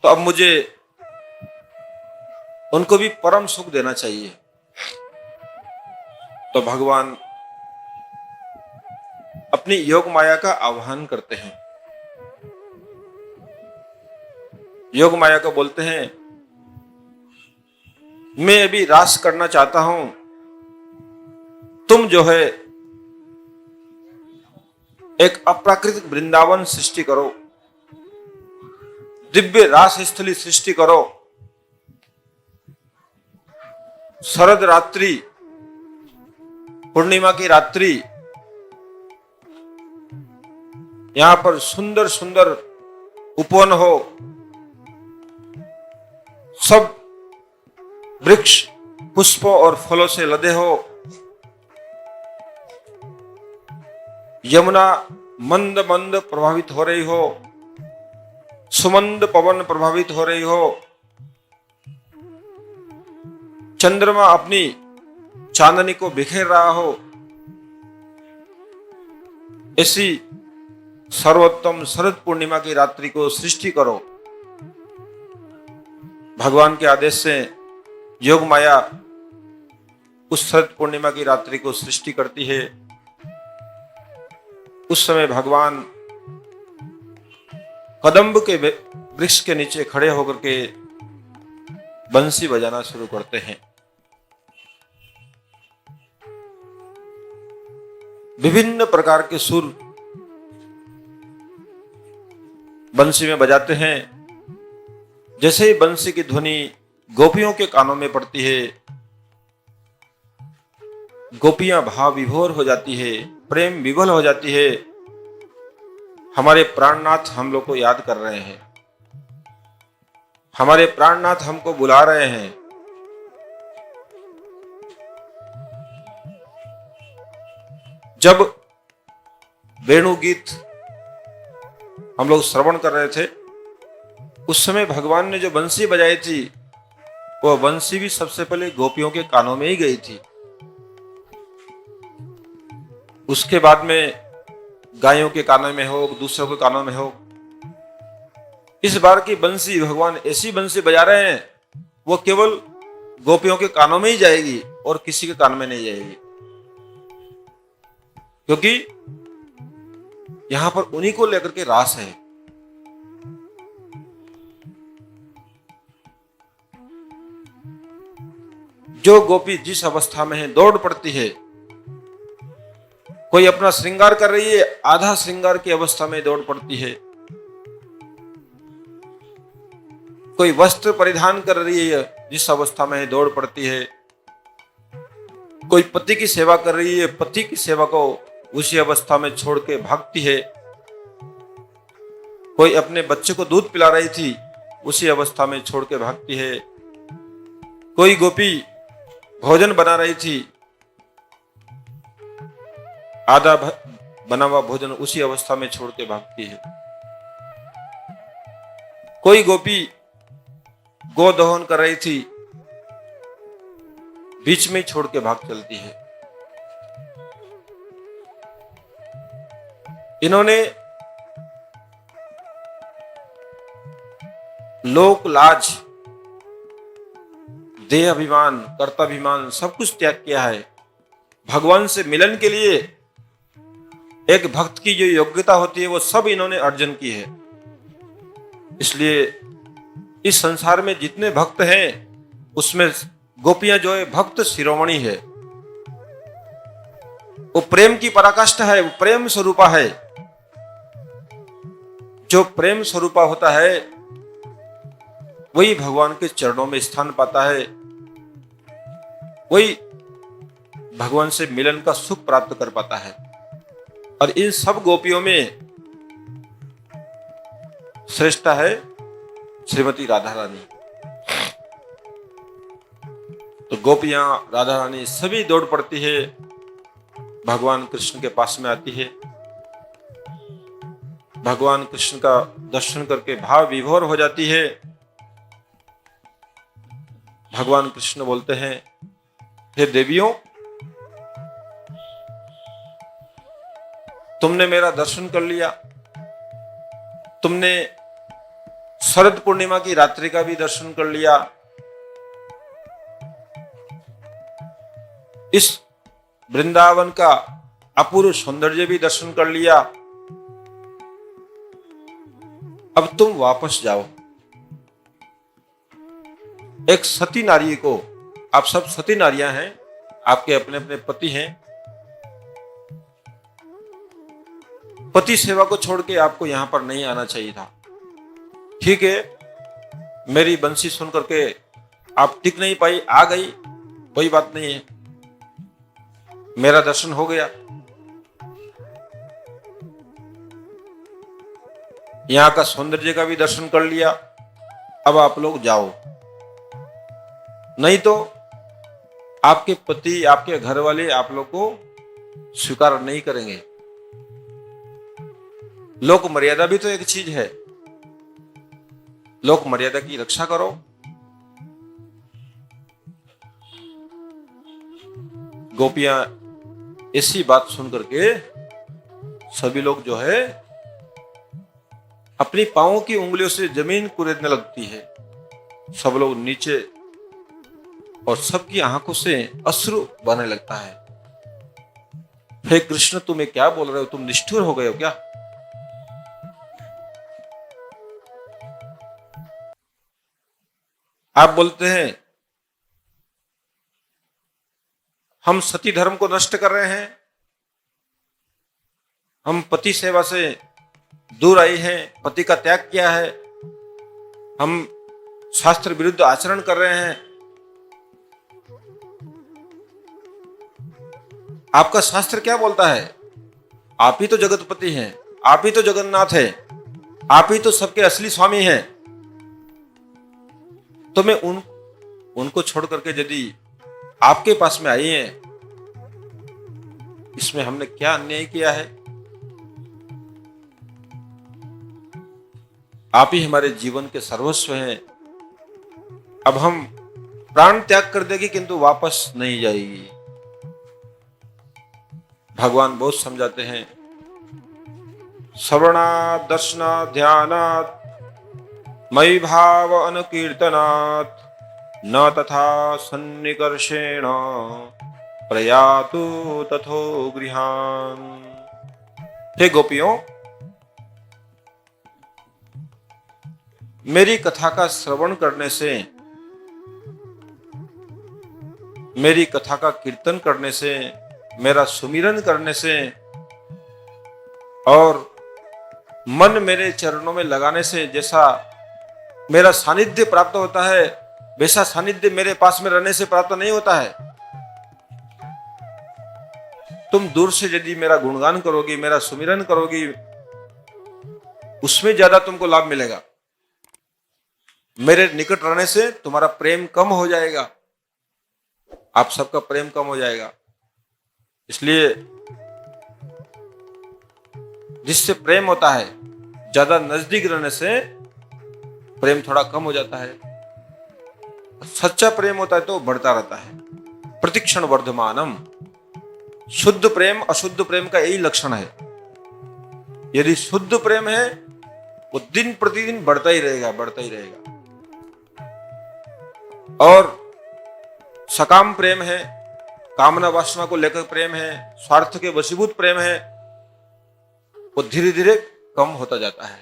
[SPEAKER 1] तो अब मुझे उनको भी परम सुख देना चाहिए। तो भगवान अपनी योग माया का आह्वान करते हैं। योग माया को बोलते हैं, मैं अभी रास करना चाहता हूं, तुम जो है एक अप्राकृतिक वृंदावन सृष्टि करो, दिव्य रास स्थली सृष्टि करो। शरद रात्रि, पूर्णिमा की रात्रि, यहां पर सुंदर सुंदर उपवन हो, सब वृक्ष पुष्पों और फलों से लदे हो, यमुना मंद मंद प्रभावित हो रही हो, सुमंद पवन प्रभावित हो रही हो, चंद्रमा अपनी चांदनी को बिखेर रहा हो, ऐसी सर्वोत्तम शरद पूर्णिमा की रात्रि को सृष्टि करो। भगवान के आदेश से योग माया उस शरद पूर्णिमा की रात्रि को सृष्टि करती है। उस समय भगवान कदम्ब के वृक्ष के नीचे खड़े होकर के बंसी बजाना शुरू करते हैं। विभिन्न प्रकार के सुर बंसी में बजाते हैं। जैसे ही बंसी की ध्वनि गोपियों के कानों में पड़ती है, गोपियां भाव विभोर हो जाती है, प्रेम विभोर हो जाती है। हमारे प्राणनाथ हम लोग को याद कर रहे हैं, हमारे प्राणनाथ हमको बुला रहे हैं। जब वेणु गीत हम लोग श्रवण कर रहे थे, उस समय भगवान ने जो बंसी बजाई थी, वह बंसी भी सबसे पहले गोपियों के कानों में ही गई थी। उसके बाद में गायों के कानों में हो, दूसरों के कानों में हो। इस बार की बंसी भगवान ऐसी बंसी बजा रहे हैं, वो केवल गोपियों के कानों में ही जाएगी और किसी के कान में नहीं जाएगी, क्योंकि यहां पर उन्हीं को लेकर के रास है। जो गोपी जिस अवस्था में है दौड़ पड़ती है। कोई अपना श्रृंगार कर रही है, आधा श्रृंगार की अवस्था में दौड़ पड़ती है। कोई वस्त्र परिधान कर रही है, जिस अवस्था में दौड़ पड़ती है। कोई पति की सेवा कर रही है, पति की सेवा को उसी अवस्था में छोड़ के भागती है। कोई अपने बच्चे को दूध पिला रही थी, उसी अवस्था में छोड़ के भागती है। कोई गोपी भोजन बना रही थी, आधा बना हुआ भोजन उसी अवस्था में छोड़ के भागती है। कोई गोपी गोदोहन कर रही थी, बीच में छोड़ के भाग चलती है। इन्होंने लोक लाज, देह अभिमान, कर्ताभिमान सब कुछ त्याग किया है। भगवान से मिलन के लिए एक भक्त की जो योग्यता होती है, वो सब इन्होंने अर्जन की है। इसलिए इस संसार में जितने भक्त हैं उसमें गोपियां जो है भक्त शिरोमणि है। वो प्रेम की पराकाष्ठा है, वो प्रेम स्वरूपा है। जो प्रेम स्वरूपा होता है वही भगवान के चरणों में स्थान पाता है, वही भगवान से मिलन का सुख प्राप्त कर पाता है। और इन सब गोपियों में श्रेष्ठ है श्रीमती राधा रानी। तो गोपियां, राधा रानी सभी दौड़ पड़ती है, भगवान कृष्ण के पास में आती है। भगवान कृष्ण का दर्शन करके भाव विभोर हो जाती है। भगवान कृष्ण बोलते हैं, हे देवियों, तुमने मेरा दर्शन कर लिया, तुमने शरद पूर्णिमा की रात्रि का भी दर्शन कर लिया, इस वृंदावन का अपूर्व सौंदर्य भी दर्शन कर लिया। अब तुम वापस जाओ। एक सती नारी को, आप सब सती नारियां हैं, आपके अपने अपने पति हैं, पति सेवा को छोड़ के आपको यहां पर नहीं आना चाहिए था। ठीक है, मेरी बंसी सुन करके आप टिक नहीं पाई, आ गई, कोई बात नहीं है, मेरा दर्शन हो गया। यहां का सौंदर्य का भी दर्शन कर लिया, अब आप लोग जाओ। नहीं तो आपके पति, आपके घर वाले आप लोग को स्वीकार नहीं करेंगे। लोक मर्यादा भी तो एक चीज है, लोक मर्यादा की रक्षा करो। गोपियां ऐसी बात सुन करके सभी लोग जो है अपनी पांवों की उंगलियों से जमीन कुरेदने लगती है। सब लोग नीचे, और सबकी आंखों से अश्रु बहने लगता है। हे कृष्ण, तुम्हें क्या बोल रहे हो? तुम निष्ठुर हो गए हो क्या? आप बोलते हैं हम सती धर्म को नष्ट कर रहे हैं, हम पति सेवा से दूर आए हैं, पति का त्याग किया है, हम शास्त्र विरुद्ध आचरण कर रहे हैं। आपका शास्त्र क्या बोलता है? आप ही तो जगतपति हैं, आप ही तो जगन्नाथ हैं, आप ही तो सबके असली स्वामी हैं। तो मैं उनको छोड़ करके यदि आपके पास में आई हैं, इसमें हमने क्या अन्याय किया है? आप ही हमारे जीवन के सर्वस्व हैं। अब हम प्राण त्याग कर देगी किंतु वापस नहीं जाएगी। भगवान बहुत समझाते हैं, श्रवणात् दर्शनात् ध्यानात् मयि भाव अनुकीर्तनात् न तथा सन्निकर्षेण प्रयातु तथो गृहान्। हे गोपियों, मेरी कथा का श्रवण करने से, मेरी कथा का कीर्तन करने से, मेरा सुमिरन करने से और मन मेरे चरणों में लगाने से जैसा मेरा सानिध्य प्राप्त होता है, वैसा सानिध्य मेरे पास में रहने से प्राप्त नहीं होता है। तुम दूर से यदि मेरा गुणगान करोगी, मेरा सुमिरन करोगी, उसमें ज्यादा तुमको लाभ मिलेगा। मेरे निकट रहने से तुम्हारा प्रेम कम हो जाएगा, आप सबका प्रेम कम हो जाएगा। इसलिए जिससे प्रेम होता है, ज्यादा नजदीक रहने से प्रेम थोड़ा कम हो जाता है। सच्चा प्रेम होता है तो बढ़ता रहता है, प्रतिक्षण वर्धमानम। शुद्ध प्रेम अशुद्ध प्रेम का यही लक्षण है। यदि शुद्ध प्रेम है वो दिन प्रतिदिन बढ़ता ही रहेगा, बढ़ता ही रहेगा। और सकाम प्रेम है, कामना वासना को लेकर प्रेम है, स्वार्थ के वशीभूत प्रेम है, वो धीरे धीरे कम होता जाता है।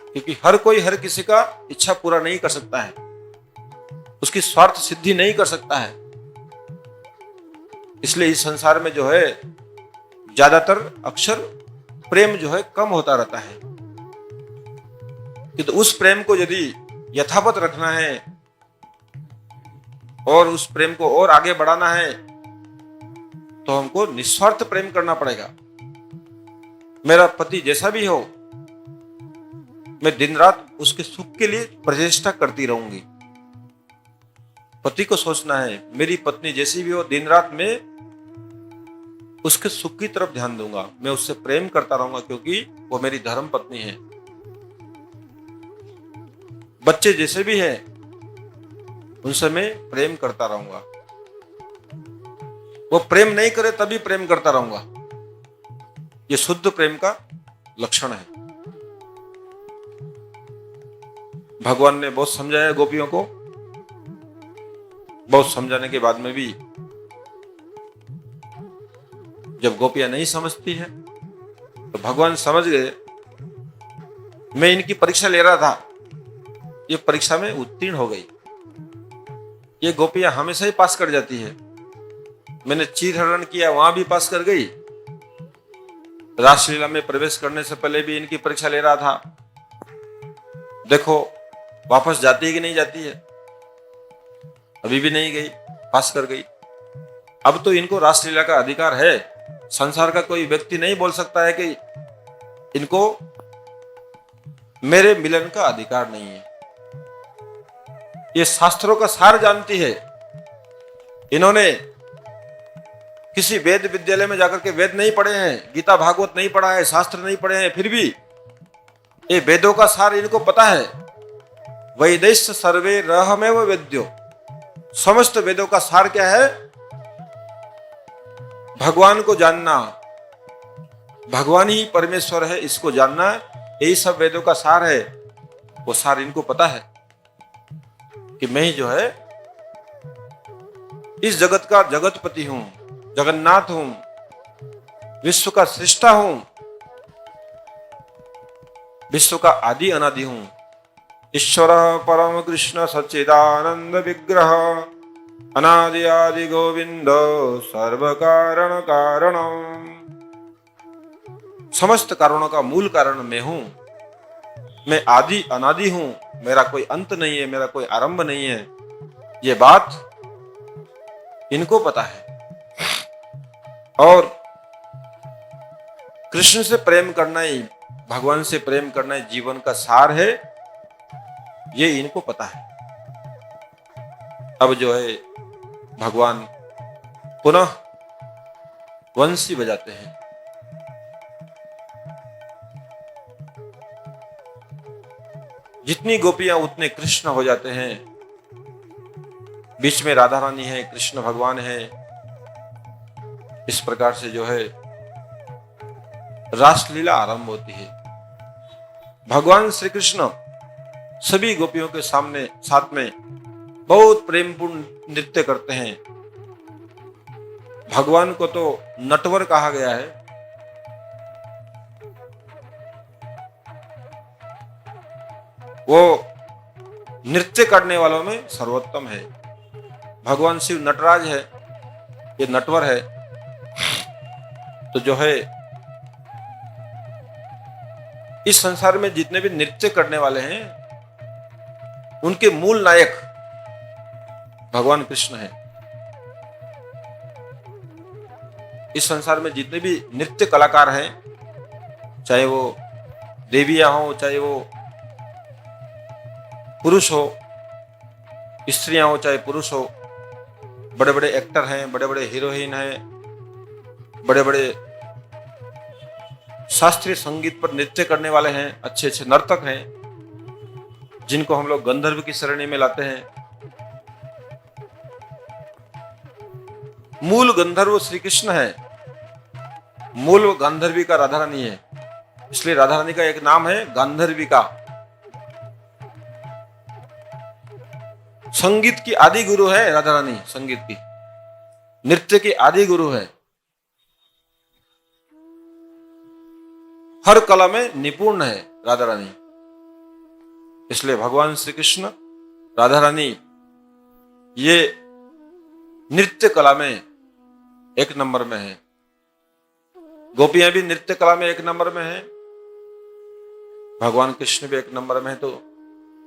[SPEAKER 1] क्योंकि हर कोई हर किसी का इच्छा पूरा नहीं कर सकता है, उसकी स्वार्थ सिद्धि नहीं कर सकता है। इसलिए इस संसार में जो है ज्यादातर अक्सर प्रेम जो है कम होता रहता है। कि तो उस प्रेम को यदि यथावत रखना है और उस प्रेम को और आगे बढ़ाना है तो हमको निस्वार्थ प्रेम करना पड़ेगा। मेरा पति जैसा भी हो, मैं दिन रात उसके सुख के लिए प्रचेष्टा करती रहूंगी। पति को सोचना है मेरी पत्नी जैसी भी हो, दिन रात मैं उसके सुख की तरफ ध्यान दूंगा, मैं उससे प्रेम करता रहूंगा क्योंकि वो मेरी धर्म पत्नी है। बच्चे जैसे भी हैं उनसे मैं प्रेम करता रहूंगा। वो प्रेम नहीं करे तभी प्रेम करता रहूंगा। ये शुद्ध प्रेम का लक्षण है। भगवान ने बहुत समझाया गोपियों को, बहुत समझाने के बाद में भी जब गोपियां नहीं समझती है तो भगवान समझ गए मैं इनकी परीक्षा ले रहा था, ये परीक्षा में उत्तीर्ण हो गई। ये गोपियां हमेशा ही पास कर जाती है। मैंने चीर हरण किया वहां भी पास कर गई, रासलीला में प्रवेश करने से पहले भी इनकी परीक्षा ले रहा था। देखो वापस जाती है कि नहीं जाती है, अभी भी नहीं गई, पास कर गई। अब तो इनको रासलीला का अधिकार है। संसार का कोई व्यक्ति नहीं बोल सकता है कि इनको मेरे मिलन का अधिकार नहीं है। ये शास्त्रों का सार जानती है। इन्होंने किसी वेद विद्यालय में जाकर के वेद नहीं पढ़े हैं, गीता भागवत नहीं पढ़ा है, शास्त्र नहीं पढ़े हैं, फिर भी ये वेदों का सार इनको पता है। वैदेश्य सर्वे रहमेव वेद्यो, समस्त वेदों का सार क्या है? भगवान को जानना, भगवान ही परमेश्वर है इसको जानना, यही सब वेदों का सार है। वो सार इनको पता है कि मैं ही जो है इस जगत का जगतपति हूं, जगन्नाथ हूं, विश्व का सृष्टा हूं, विश्व का आदि अनादि हूं। ईश्वर परम कृष्ण सच्चिदानंद विग्रह, अनादि आदि गोविंद सर्व कारण कारणम। समस्त कारणों का मूल कारण मैं हूं। मैं आदि अनादि हूं, मेरा कोई अंत नहीं है, मेरा कोई आरंभ नहीं है। ये बात इनको पता है। और कृष्ण से प्रेम करना ही, भगवान से प्रेम करना ही जीवन का सार है, ये इनको पता है। अब जो है भगवान पुनः वंशी बजाते हैं। जितनी गोपियां उतने कृष्ण हो जाते हैं। बीच में राधा रानी है, कृष्ण भगवान है। इस प्रकार से जो है रासलीला आरंभ होती है। भगवान श्री कृष्ण सभी गोपियों के सामने साथ में बहुत प्रेमपूर्ण नृत्य करते हैं। भगवान को तो नटवर कहा गया है। वो नृत्य करने वालों में सर्वोत्तम है। भगवान शिव नटराज है, ये नटवर है। तो जो है इस संसार में जितने भी नृत्य करने वाले हैं उनके मूल नायक भगवान कृष्ण है। इस संसार में जितने भी नृत्य कलाकार हैं, चाहे वो देवियां हो, चाहे वो पुरुष हो, स्त्रियां हो चाहे पुरुष हो, बड़े बड़े एक्टर हैं, बड़े बड़े हीरोइन हैं, बड़े बड़े शास्त्रीय संगीत पर नृत्य करने वाले हैं, अच्छे अच्छे नर्तक हैं, जिनको हम लोग गंधर्व की श्रेणी में लाते हैं। मूल गंधर्व श्री कृष्ण है, मूल गांधर्विका राधा रानी है। इसलिए राधा रानी का एक नाम है गांधर्विका। संगीत की आदि गुरु है राधा रानी, संगीत की, नृत्य की आदि गुरु है। हर कला में निपुण है राधा रानी। इसलिए भगवान श्री कृष्ण, राधा रानी ये नृत्य कला में एक नंबर में है। गोपियां भी नृत्य कला में एक नंबर में है, भगवान कृष्ण भी एक नंबर में है। तो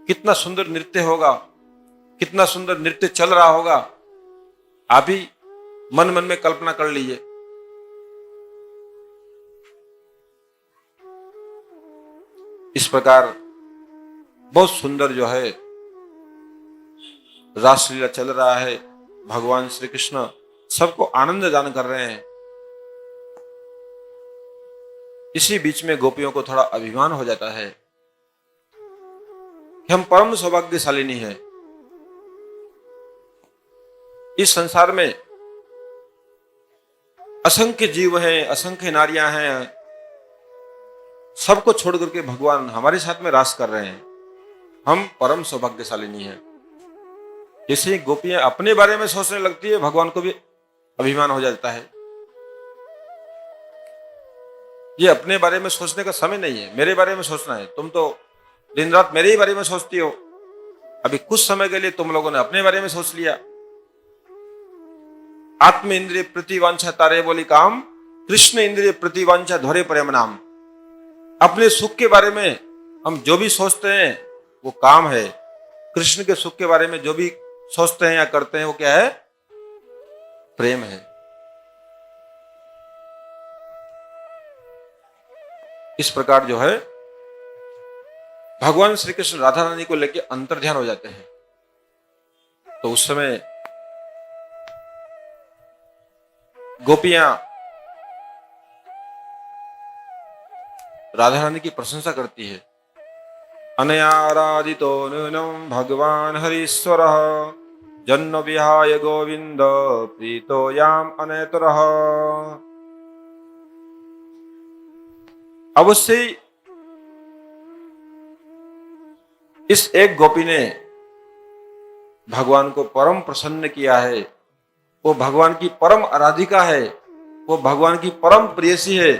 [SPEAKER 1] कितना सुंदर नृत्य होगा, कितना सुंदर नृत्य चल रहा होगा, आप ही मन मन में कल्पना कर लीजिए। इस प्रकार बहुत सुंदर जो है रासलीला चल रहा है। भगवान श्री कृष्ण सबको आनंद दान कर रहे हैं। इसी बीच में गोपियों को थोड़ा अभिमान हो जाता है कि हम परम सौभाग्यशालिनी हैं। इस संसार में असंख्य जीव हैं, असंख्य नारियां हैं, सबको छोड़ करके भगवान हमारे साथ में रास कर रहे हैं। हम परम सौभाग्यशालिनी हैं। जैसे ही गोपियां अपने बारे में सोचने लगती है, भगवान को भी अभिमान हो जाता है। ये अपने बारे में सोचने का समय नहीं है, मेरे बारे में सोचना है। तुम तो दिन रात मेरे ही बारे में सोचती हो, अभी कुछ समय के लिए तुम लोगों ने अपने बारे में सोच लिया। आत्म इंद्रिय प्रतिवांछा तारे बोली काम, कृष्ण इंद्रिय प्रतिवांछा धोरे प्रेम नाम। अपने सुख के बारे में हम जो भी सोचते हैं वो काम है। कृष्ण के सुख के बारे में जो भी सोचते हैं या करते हैं वो क्या है? प्रेम है। इस प्रकार जो है भगवान श्री कृष्ण राधा रानी को लेकर अंतर्ध्यान हो जाते हैं। तो उस समय गोपियां राधा रानी की प्रशंसा करती है। अनयाराधितो नूनं भगवान हरीश्वरः जन्म विहाय गोविंद प्रीतो याम अनेतरः। अवश्य इस एक गोपी ने भगवान को परम प्रसन्न किया है। वो भगवान की परम आराधिका है, वो भगवान की परम प्रेयसी है।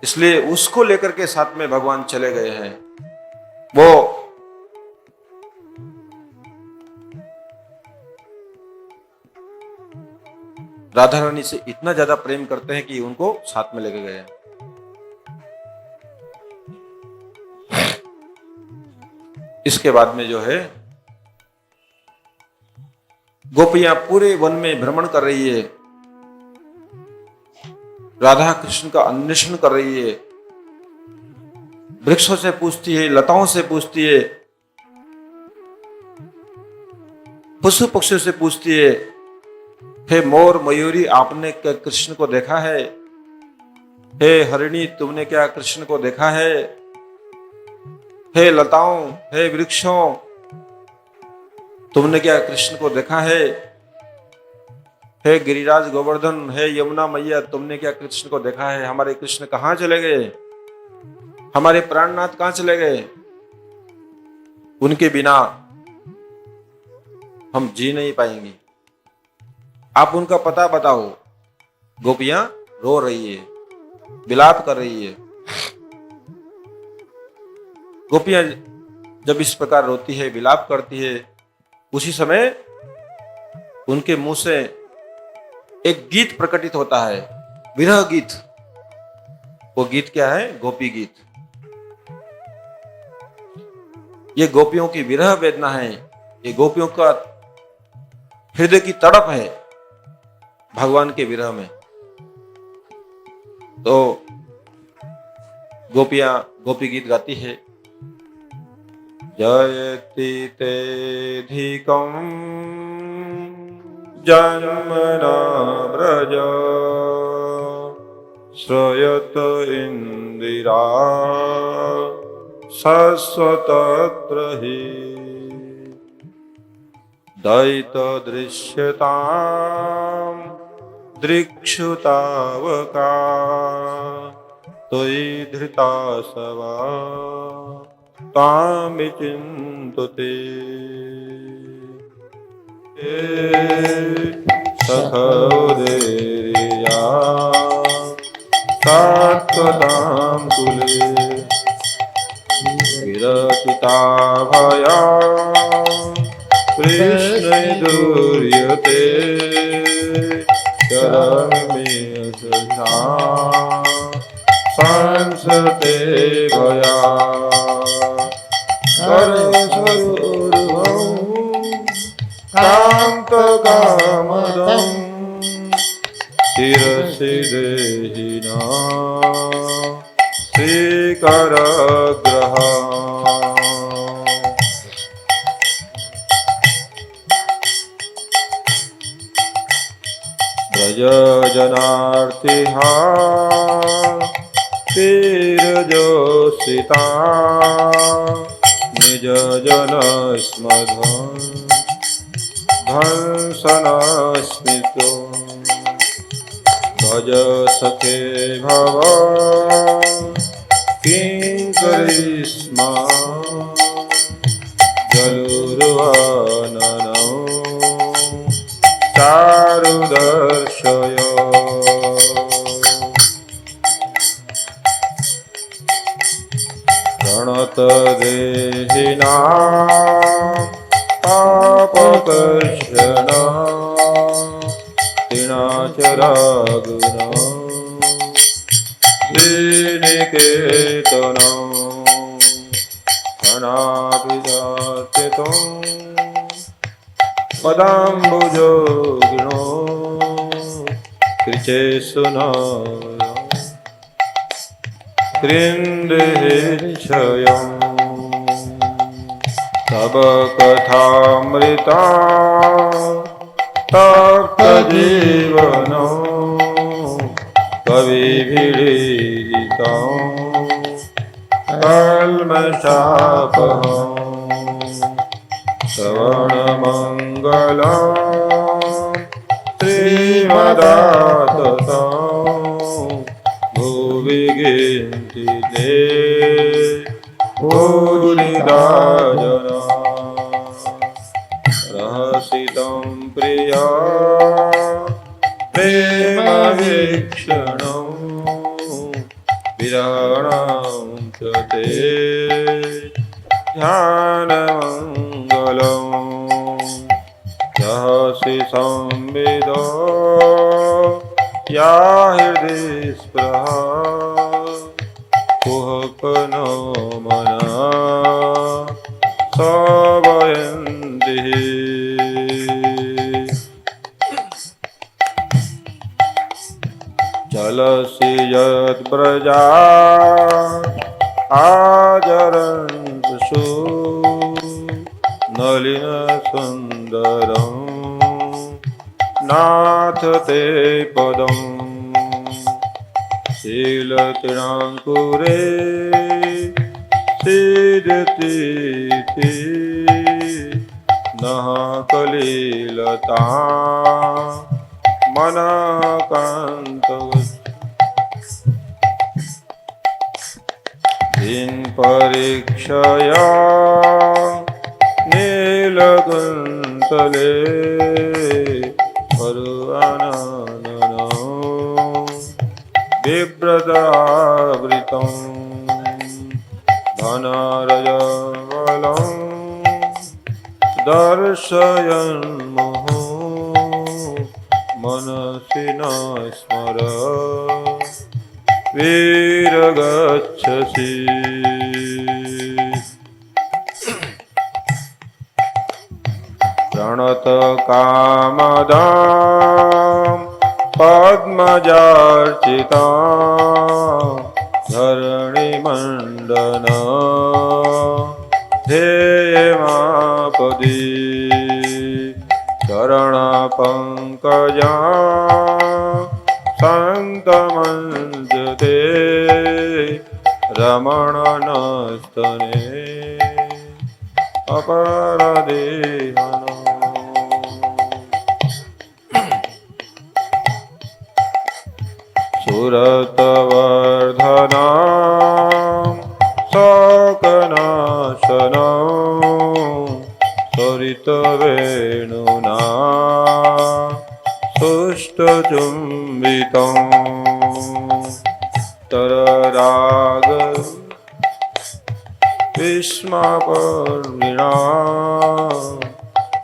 [SPEAKER 1] इसलिए उसको लेकर के साथ में भगवान चले गए हैं। वो राधा रानी से इतना ज्यादा प्रेम करते हैं कि उनको साथ में लेके गए हैं। इसके बाद में जो है गोपियां पूरे वन में भ्रमण कर रही है, राधा कृष्ण का अन्वेषण कर रही है। वृक्षों से पूछती है, लताओं से पूछती है, पशु पक्षियों से पूछती है, हे मोर मयूरी आपने क्या कृष्ण को देखा है? हे हरिणी तुमने क्या कृष्ण को देखा है? हे लताओं, हे वृक्षों तुमने क्या कृष्ण को देखा है? हे गिरिराज गोवर्धन, हे यमुना मैया तुमने क्या कृष्ण को देखा है? हमारे कृष्ण कहां चले गए? हमारे प्राणनाथ कहां चले गए? उनके बिना हम जी नहीं पाएंगे, आप उनका पता बताओ। गोपियां रो रही है, विलाप कर रही है। गोपियां जब इस प्रकार रोती है, विलाप करती है, उसी समय उनके मुंह से एक गीत प्रकटित होता है, विरह गीत। वो गीत क्या है? गोपी गीत। ये गोपियों की विरह वेदना है, ये गोपियों का हृदय की तड़प है भगवान के विरह में। तो गोपियां गोपी गीत गाती है। जयति तेधिकं जन्मना व्रज श्रयत इंदिरा शाश्वतत्र हि दयित दृश्यतां दृक्षुतावका त्वयि धृता सवा तां विचिन्तते। सखोदेर्या सात्वतां कुले विरचिता दूर्यते चरमे संसते भया करस्वरूर्भं कान्तकामदं शिरसि देहिना श्रीकरग्रहा व्रजजनार्तिहा तीरजोषिता निजजनस्मधं धंसनस्मितो भज सखे भव किङ्करीष्मा जलुर्वननौ चारुदर्शय प्रणतदेहिना पापकर्षण तिनाचरागुण श्रीनिकेतन अनाभिजात्यतं पदाम्बुजोगिनो कृचेषु न कृन्देच्छयम् तव कथामृता तप्तजीवनो कविभिरीडितं कल्मषापहम् श्रवणमङ्गलं श्रीमदाततं भुवि गिन्तिते भूरिदा जना रहसितं प्रिया प्रेमवीक्षणं विराणां च ते ध्यानमङ्गलं रहसि संविदो या हृदि स्पृहा कुहकनो मना सवयन्तिः चलसि यद्व्रजा आचरन्तु नलिनसुन्दरं नाथ ते पदं शीलतिराङ्कुरे सीदतीति नः कलिलता मनाकान्तवत् परीक्षया नीलकुन्तले परुआननो बिभ्रतावृतं धनरजवलं दर्शयन्मुहुः मनसि न स्मर वीरगच्छसि प्रणतकामदां पद्मजार्चितां धरणिमण्डन ध्येयमापदि चरणपङ्कजा सन्तमञ्जते रमणनस्तने अपरदेहन सुरतवर्धनं शोकनाशनं सरितवेणुना सुष्ठुचुम्बितं तरराग विस्मापर्णिना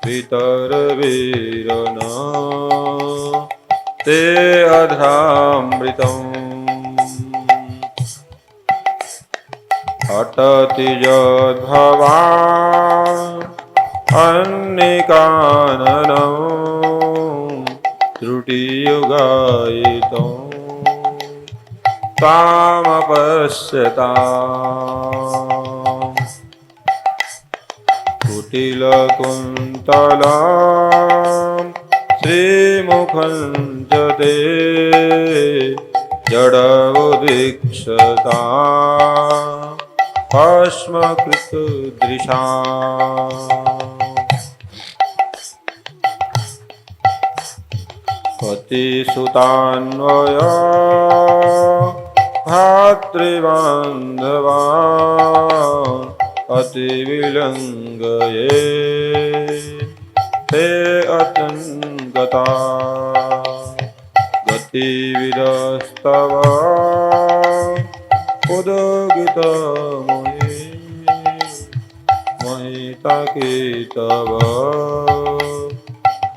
[SPEAKER 1] वितरवीरना ते अध्रामृतम् अटति यद्भवान् अन्निकाननं त्रुटियुगायितं तामपश्यताम् कुटिलकुन्तलां श्रीमुखं च ते जडमुदीक्षता भस्मकृतदृशा पतिसुतान्वया भातृबान्धवान् अतिविलङ्घये ते अतङ्गता गतिविदस्तव उदगितमयि महिताकेतव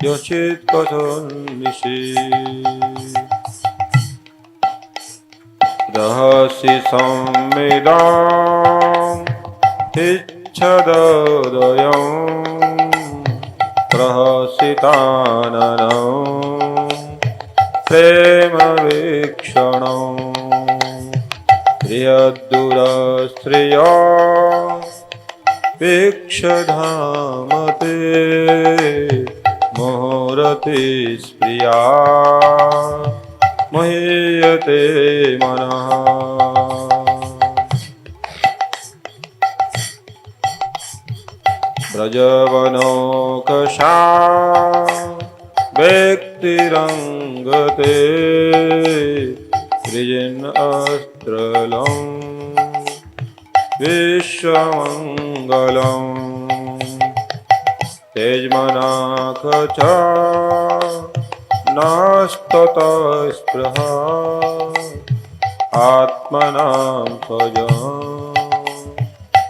[SPEAKER 1] यचित् कथन्निषि रहसि संविदाम् इच्छदोदयं प्रहसिताननं प्रेमवीक्षणं प्रियदुरस्त्रिया वीक्षधामते मोहरति स्प्रिया महीयते मनः ब्रजवनौकशा व्यक्तिरङ्गते सृजन्अस्त्रलं विश्वमङ्गलम् तेजमनाख च नास्ततः आत्मनां स्वजं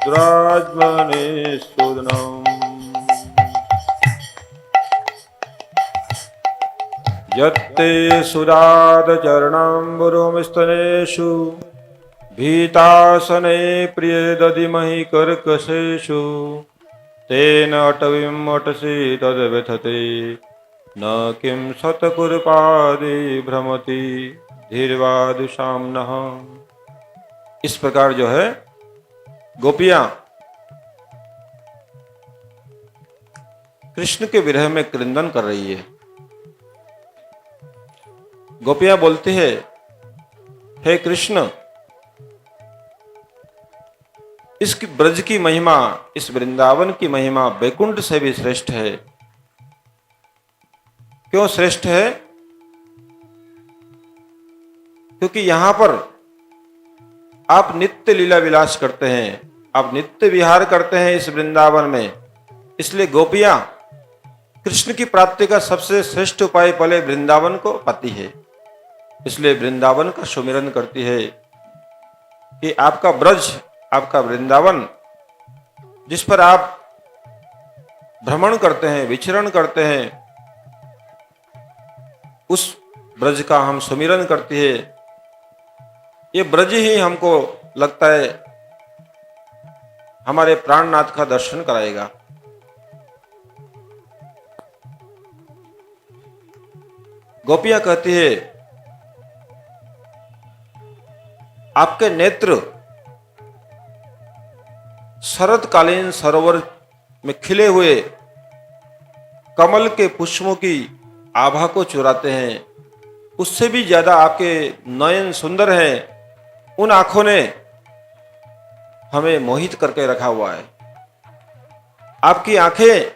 [SPEAKER 1] द्राज्मने सुदनम् यत्ते सुरादचरणाम्बुरुमस्तनेषु भीतासने प्रिय दधिमहि कर्कशेषु तेन अटवीम् अटसि तद्व्यथते न किं शतकुरपादे भ्रमति धीर्वादुषां नः। इस प्रकार जो है गोपियां कृष्ण के विरह में क्रंदन कर रही है। गोपियां बोलती है, हे कृष्ण, इस ब्रज की महिमा, इस वृंदावन की महिमा बैकुंठ से भी श्रेष्ठ है। क्यों श्रेष्ठ है? क्योंकि यहां पर आप नित्य लीला विलास करते हैं, आप नित्य विहार करते हैं इस वृंदावन में। इसलिए गोपियां कृष्ण की प्राप्ति का सबसे श्रेष्ठ उपाय पहले वृंदावन को पाती है। इसलिए वृंदावन का सुमिरन करती है कि आपका ब्रज, आपका वृंदावन जिस पर आप भ्रमण करते हैं, विचरण करते हैं, उस ब्रज का हम सुमिरन करती है। ये ब्रज ही हमको लगता है हमारे प्राणनाथ का दर्शन कराएगा। गोपियां कहती है, आपके नेत्र शरतकालीन सरोवर में खिले हुए कमल के पुष्पों की आभा को चुराते हैं। उससे भी ज्यादा आपके नयन सुंदर हैं। उन आंखों ने हमें मोहित करके रखा हुआ है। आपकी आंखें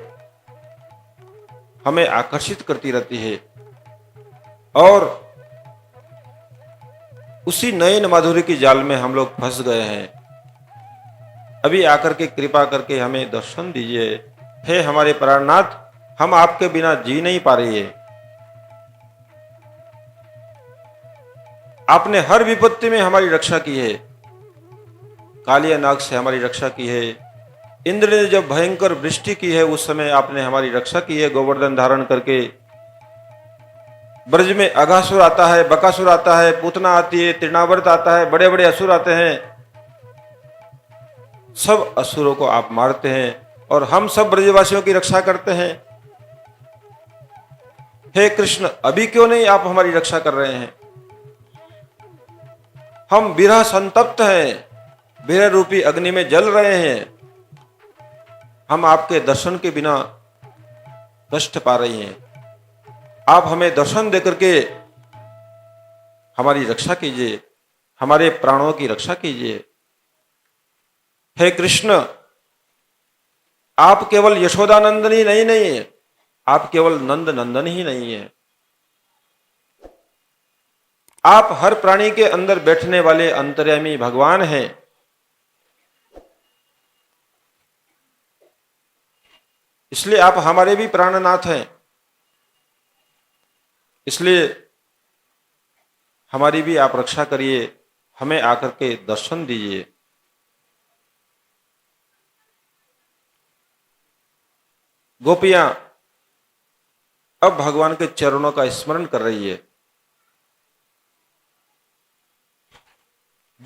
[SPEAKER 1] हमें आकर्षित करती रहती है और उसी नयन माधुर्य की जाल में हम लोग फंस गए हैं। अभी आकर के कृपा करके हमें दर्शन दीजिए। हे हमारे प्राणनाथ, हम आपके बिना जी नहीं पा रही है। आपने हर विपत्ति में हमारी रक्षा की है, कालिया नाग से हमारी रक्षा की है, इंद्र ने जब भयंकर वृष्टि की है उस समय आपने हमारी रक्षा की है गोवर्धन धारण करके। ब्रज में अघासुर आता है, बकासुर आता है, पूतना आती है, तृणावर्त आता है, बड़े बड़े असुर आते हैं। सब असुरों को आप मारते हैं और हम सब ब्रजवासियों की रक्षा करते हैं। हे कृष्ण, अभी क्यों नहीं आप हमारी रक्षा कर रहे हैं? हम विरह संतप्त हैं, विरह रूपी अग्नि में जल रहे हैं। हम आपके दर्शन के बिना कष्ट पा रही हैं। आप हमें दर्शन देकर के हमारी रक्षा कीजिए, हमारे प्राणों की रक्षा कीजिए। हे कृष्ण, आप केवल यशोदानंदनी नहीं है, आप केवल नंद नंदन ही नहीं है, आप हर प्राणी के अंदर बैठने वाले अंतर्यामी भगवान हैं। इसलिए आप हमारे भी प्राणनाथ हैं। इसलिए हमारी भी आप रक्षा करिए, हमें आकर के दर्शन दीजिए। गोपियां अब भगवान के चरणों का स्मरण कर रही है।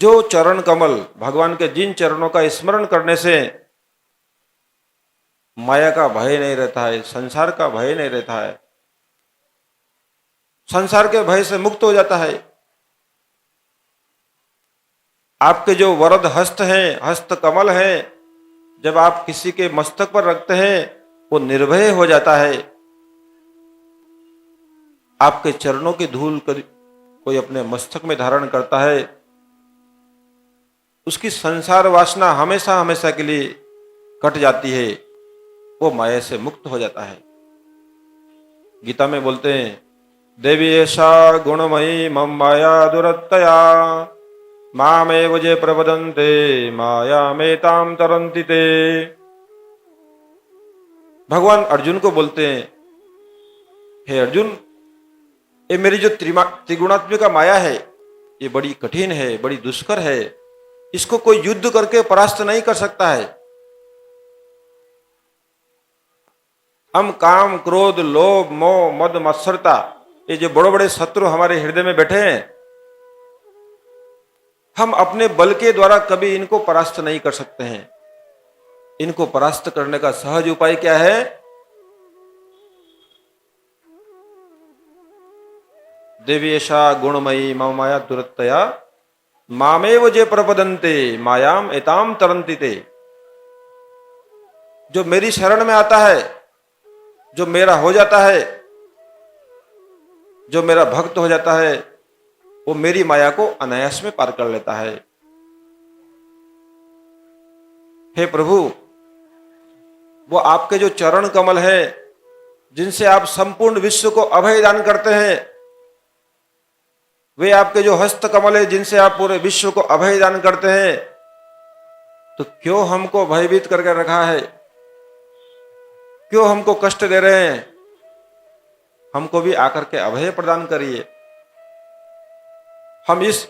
[SPEAKER 1] जो चरण कमल, भगवान के जिन चरणों का स्मरण करने से माया का भय नहीं रहता है, संसार का भय नहीं रहता है, संसार के भय से मुक्त हो जाता है। आपके जो वरद हस्त हैं, हस्त कमल हैं, जब आप किसी के मस्तक पर रखते हैं वो निर्भय हो जाता है। आपके चरणों की धूल कोई अपने मस्तक में धारण करता है, उसकी संसार वासना हमेशा हमेशा के लिए कट जाती है, वो माया से मुक्त हो जाता है। गीता में बोलते हैं, देवी ऐसा गुणमयी मम माया दुरत्तया मामेव जे प्रपदन्ते माया मेताम तरन्ति ते। भगवान अर्जुन को बोलते हैं, हे अर्जुन, ये मेरी जो त्रिगुणात्मिका माया है ये बड़ी कठिन है, बड़ी दुष्कर है, इसको कोई युद्ध करके परास्त नहीं कर सकता है। हम काम, क्रोध, लोभ, मोह, मद, मत्सरता, ये जो बड़े बड़े शत्रु हमारे हृदय में बैठे हैं, हम अपने बल के द्वारा कभी इनको परास्त नहीं कर सकते हैं। इनको परास्त करने का सहज उपाय क्या है? देवीशा गुणमयी मम माया दुरत्तया मामेव जे प्रपदन्ते मायाम एताम तरन्ति ते। जो मेरी शरण में आता है, जो मेरा हो जाता है, जो मेरा भक्त हो जाता है, वो मेरी माया को अनायास में पार कर लेता है। हे प्रभु, वो आपके जो चरण कमल है, जिनसे आप संपूर्ण विश्व को अभय दान करते हैं, वे आपके जो हस्त कमल है जिनसे आप पूरे विश्व को अभय दान करते हैं, तो क्यों हमको भयभीत करके रखा है? क्यों हमको कष्ट दे रहे हैं? हमको भी आकर के अभय प्रदान करिए। हम इस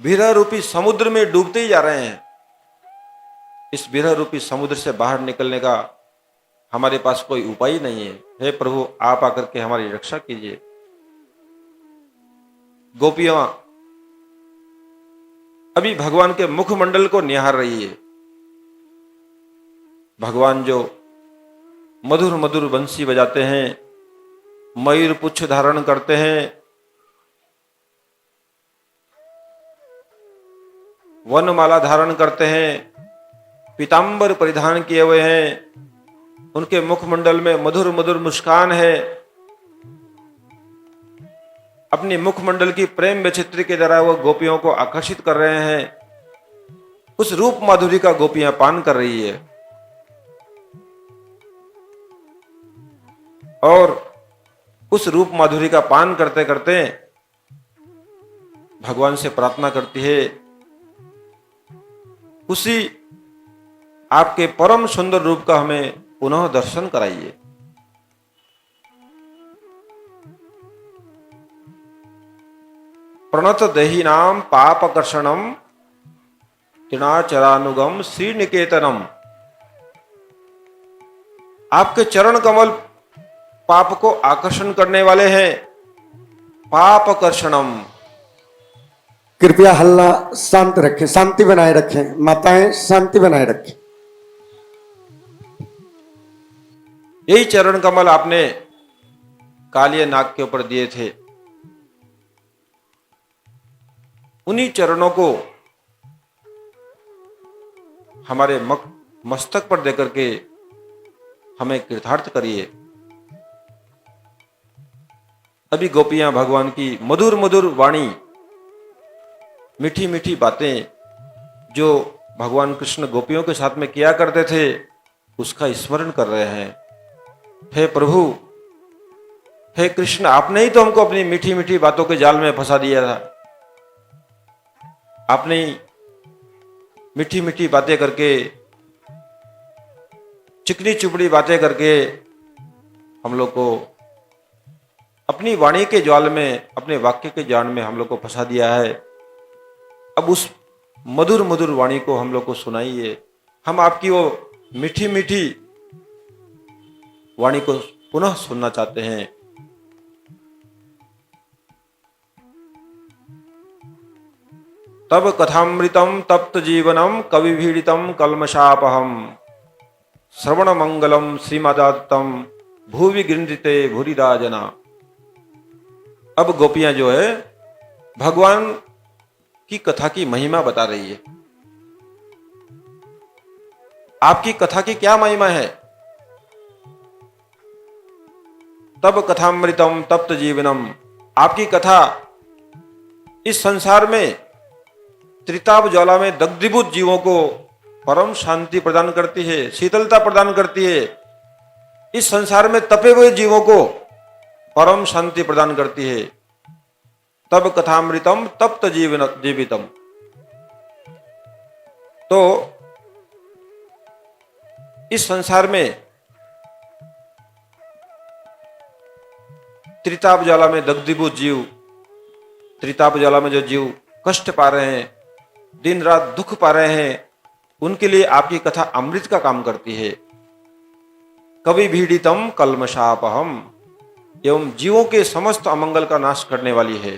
[SPEAKER 1] विरह रूपी समुद्र में डूबते ही जा रहे हैं। इस विरह रूपी समुद्र से बाहर निकलने का हमारे पास कोई उपाय नहीं है। हे प्रभु, आप आकर के हमारी रक्षा कीजिए। गोपियां अभी भगवान के मुखमंडल को निहार रही है। भगवान जो मधुर मधुर बंसी बजाते हैं, मयूर पुच्छ धारण करते हैं, वनमाला धारण करते हैं, पीतांबर परिधान किए हुए हैं, उनके मुखमंडल में मधुर मधुर मुस्कान है। अपनी मुखमंडल की प्रेम विचित्र के द्वारा वो गोपियों को आकर्षित कर रहे हैं। उस रूप माधुरी का गोपियां पान कर रही है और उस रूप माधुरी का पान करते करते भगवान से प्रार्थना करती है, उसी आपके परम सुंदर रूप का हमें पुनः दर्शन कराइए। प्रणत देहिनाम पापकर्षणम तृणाचरानुगम श्रीनिकेतनम आपके चरण कमल पाप को आकर्षण करने वाले हैं। पाप कर्षणम।
[SPEAKER 2] कृपया हल्ला शांत रखें, शांति बनाए रखें, माताएं शांति बनाए रखें।
[SPEAKER 1] यही चरण कमल आपने कालिया नाग के ऊपर दिए थे। उन्हीं चरणों को हमारे मस्तक पर देकर के हमें कृतार्थ करिए। अभी गोपियां भगवान की मधुर मधुर वाणी, मीठी मीठी बातें जो भगवान कृष्ण गोपियों के साथ में किया करते थे, उसका स्मरण कर रहे हैं। हे प्रभु, हे कृष्ण, आपने ही तो हमको अपनी मीठी मीठी बातों के जाल में फंसा दिया था। आपने ही मीठी मीठी बातें करके, चिकनी चुपड़ी बातें करके हम लोग को अपनी वाणी के जाल में, अपने वाक्य के जाल में हम लोग को फंसा दिया है। अब उस मधुर मधुर वाणी को हम लोग को सुनाइए। हम आपकी वो मीठी मीठी वाणी को पुनः सुनना चाहते हैं। तब कथामृतम तप्त जीवनम कविभीडितम कल्मषापहम श्रवण मंगलम श्रीमदात्तम भूवि गृंदिते भूरिदा जना। अब गोपियां जो है भगवान की कथा की महिमा बता रही है। आपकी कथा की क्या महिमा है? तब कथामृतम तप्त जीवनम। आपकी कथा इस संसार में त्रिताप ज्वाला में दग्धीभूत जीवों को परम शांति प्रदान करती है, शीतलता प्रदान करती है। इस संसार में तपे हुए जीवों को परम शांति प्रदान करती है। तब कथामृतम तप्त जीवितम। तो इस संसार में त्रिताप ज्वाला में दग्धीभूत जीव, त्रिताप ज्वाला में जो जीव कष्ट पा रहे हैं, दिन रात दुख पा रहे हैं, उनके लिए आपकी कथा अमृत का काम करती है। कवि भीड़ितम कल्मषापहम, एवं जीवों के समस्त अमंगल का नाश करने वाली है।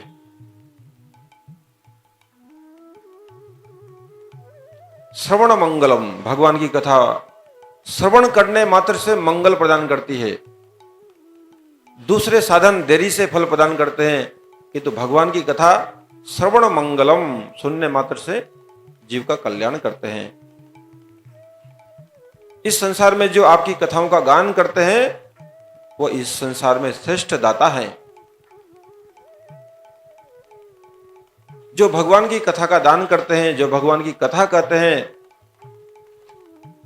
[SPEAKER 1] श्रवण मंगलम, भगवान की कथा श्रवण करने मात्र से मंगल प्रदान करती है। दूसरे साधन देरी से फल प्रदान करते हैं, किंतु भगवान की कथा श्रवण मंगलम, सुनने मात्र से जीव का कल्याण करते हैं। इस संसार में जो आपकी कथाओं का गान करते हैं, वो इस संसार में श्रेष्ठ दाता हैं। जो भगवान की कथा का दान करते हैं, जो भगवान की कथा कहते हैं,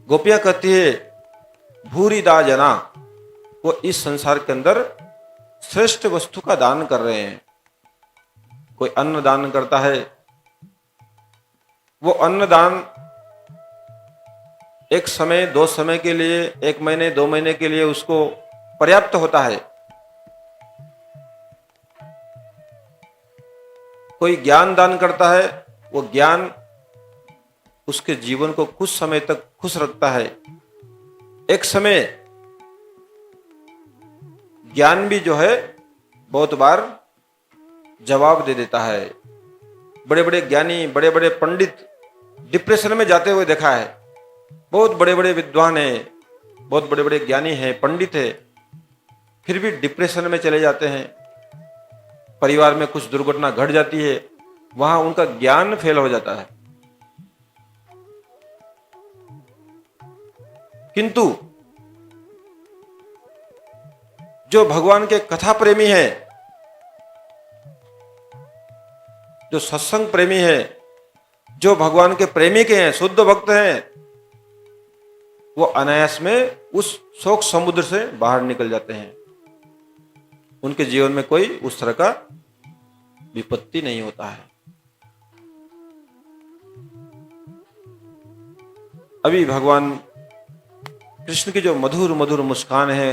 [SPEAKER 1] गोपियां कहती है भूरिदा जना, वो इस संसार के अंदर श्रेष्ठ वस्तु का दान कर रहे हैं। कोई अन्न दान करता है, वो अन्न दान एक समय, दो समय के लिए, एक महीने, दो महीने के लिए उसको पर्याप्त होता है। कोई ज्ञान दान करता है, वो ज्ञान उसके जीवन को कुछ समय तक खुश रखता है। एक समय ज्ञान भी जो है बहुत बार जवाब दे देता है। बड़े बड़े ज्ञानी, बड़े बड़े पंडित डिप्रेशन में जाते हुए देखा है। बहुत बड़े बड़े विद्वान हैं, बहुत बड़े बड़े ज्ञानी हैं, पंडित हैं, फिर भी डिप्रेशन में चले जाते हैं। परिवार में कुछ दुर्घटना घट जाती है, वहां उनका ज्ञान फेल हो जाता है। किंतु जो भगवान के कथा प्रेमी है, जो सत्संग प्रेमी है, जो भगवान के प्रेमी के हैं, शुद्ध भक्त हैं, वो अनायास में उस शोक समुद्र से बाहर निकल जाते हैं। उनके जीवन में कोई उस तरह का विपत्ति नहीं होता है। अभी भगवान कृष्ण की जो मधुर मधुर मुस्कान है,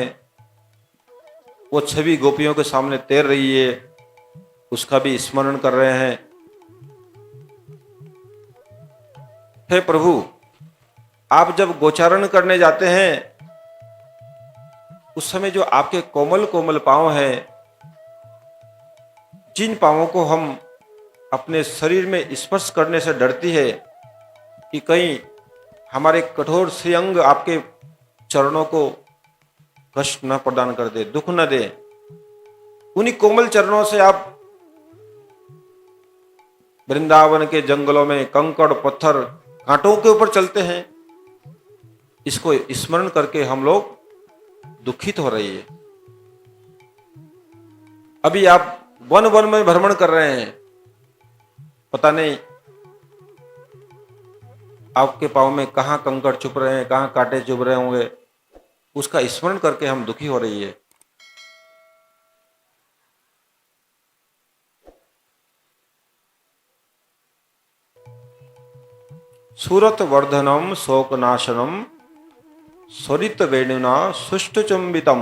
[SPEAKER 1] वो छवि गोपियों के सामने तैर रही है, उसका भी स्मरण कर रहे हैं। हे प्रभु, आप जब गोचारण करने जाते हैं उस समय जो आपके कोमल कोमल पांव हैं, जिन पांवों को हम अपने शरीर में स्पर्श करने से डरती है कि कहीं हमारे कठोर श्रीअंग आपके चरणों को कष्ट न प्रदान कर दे, दुख न दे, उन्हीं कोमल चरणों से आप वृंदावन के जंगलों में कंकड़ पत्थर कांटों के ऊपर चलते हैं। इसको स्मरण करके हम लोग दुखित हो रही है। अभी आप वन वन में भ्रमण कर रहे हैं, पता नहीं आपके पांव में कहां कंकड़ चुभ रहे हैं, कहां कांटे चुभ रहे होंगे, उसका स्मरण करके हम दुखी हो रही है। सूरत वर्धनम शोकनाशनम स्वरित वेणुना सुष्ट चुंबितम।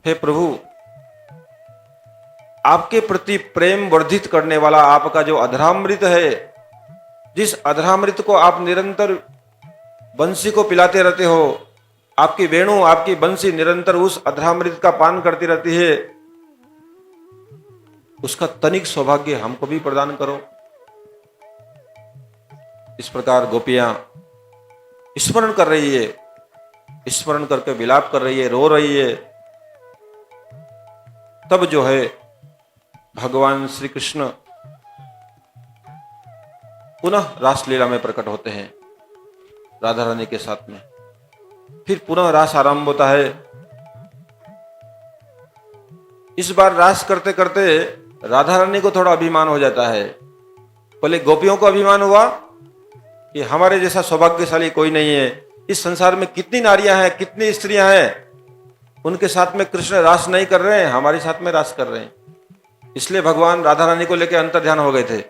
[SPEAKER 1] हे प्रभु, आपके प्रति प्रेम वर्धित करने वाला आपका जो अधरामृत है, जिस अधरामृत को आप निरंतर बंसी को पिलाते रहते हो, आपकी वेणु आपकी बंसी निरंतर उस अधरामृत का पान करती रहती है, उसका तनिक सौभाग्य हमको भी प्रदान करो। इस प्रकार गोपियां स्मरण कर रही है, स्मरण करके विलाप कर रही है, रो रही है। तब जो है भगवान श्री कृष्ण पुनः रासलीला में प्रकट होते हैं राधा रानी के साथ में। फिर पुनः रास आरंभ होता है। इस बार रास करते करते राधा रानी को थोड़ा अभिमान हो जाता है। पहले गोपियों को अभिमान हुआ कि हमारे जैसा सौभाग्यशाली कोई नहीं है, इस संसार में कितनी नारियां हैं, कितनी स्त्रियां हैं, उनके साथ में कृष्ण रास नहीं कर रहे हैं, हमारे साथ में रास कर रहे हैं। इसलिए भगवान राधा रानी को लेकर अंतर ध्यान हो गए थे।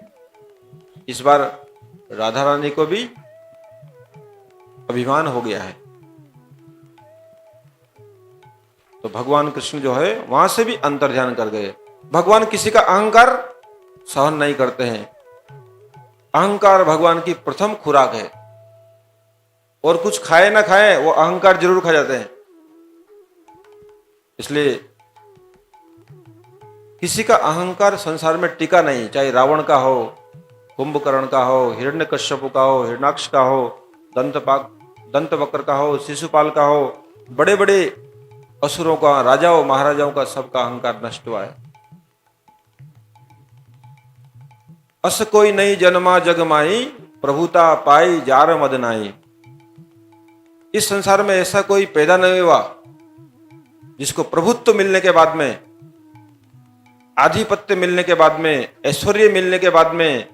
[SPEAKER 1] इस बार राधा रानी को भी अभिमान हो गया है, तो भगवान कृष्ण जो है वहां से भी अंतर ध्यान कर गए। भगवान किसी का अहंकार सहन नहीं करते हैं। अहंकार भगवान की प्रथम खुराक है, और कुछ खाए ना खाए वो अहंकार जरूर खा जाते हैं। इसलिए किसी का अहंकार संसार में टिका नहीं, चाहे रावण का हो, कुंभकर्ण का हो, हिरण्यकश्यप का हो, हिरणाक्ष का हो, दंतवक्र का हो, शिशुपाल का हो, बड़े बड़े असुरों का, राजाओं महाराजाओं का सबका अहंकार नष्ट हुआ है। अस कोई नहीं जन्मा जग माई, प्रभुता पाई जार मदनाई। इस संसार में ऐसा कोई पैदा नहीं हुआ जिसको प्रभुत्व मिलने के बाद में, आधिपत्य मिलने के बाद में, ऐश्वर्य मिलने के बाद में,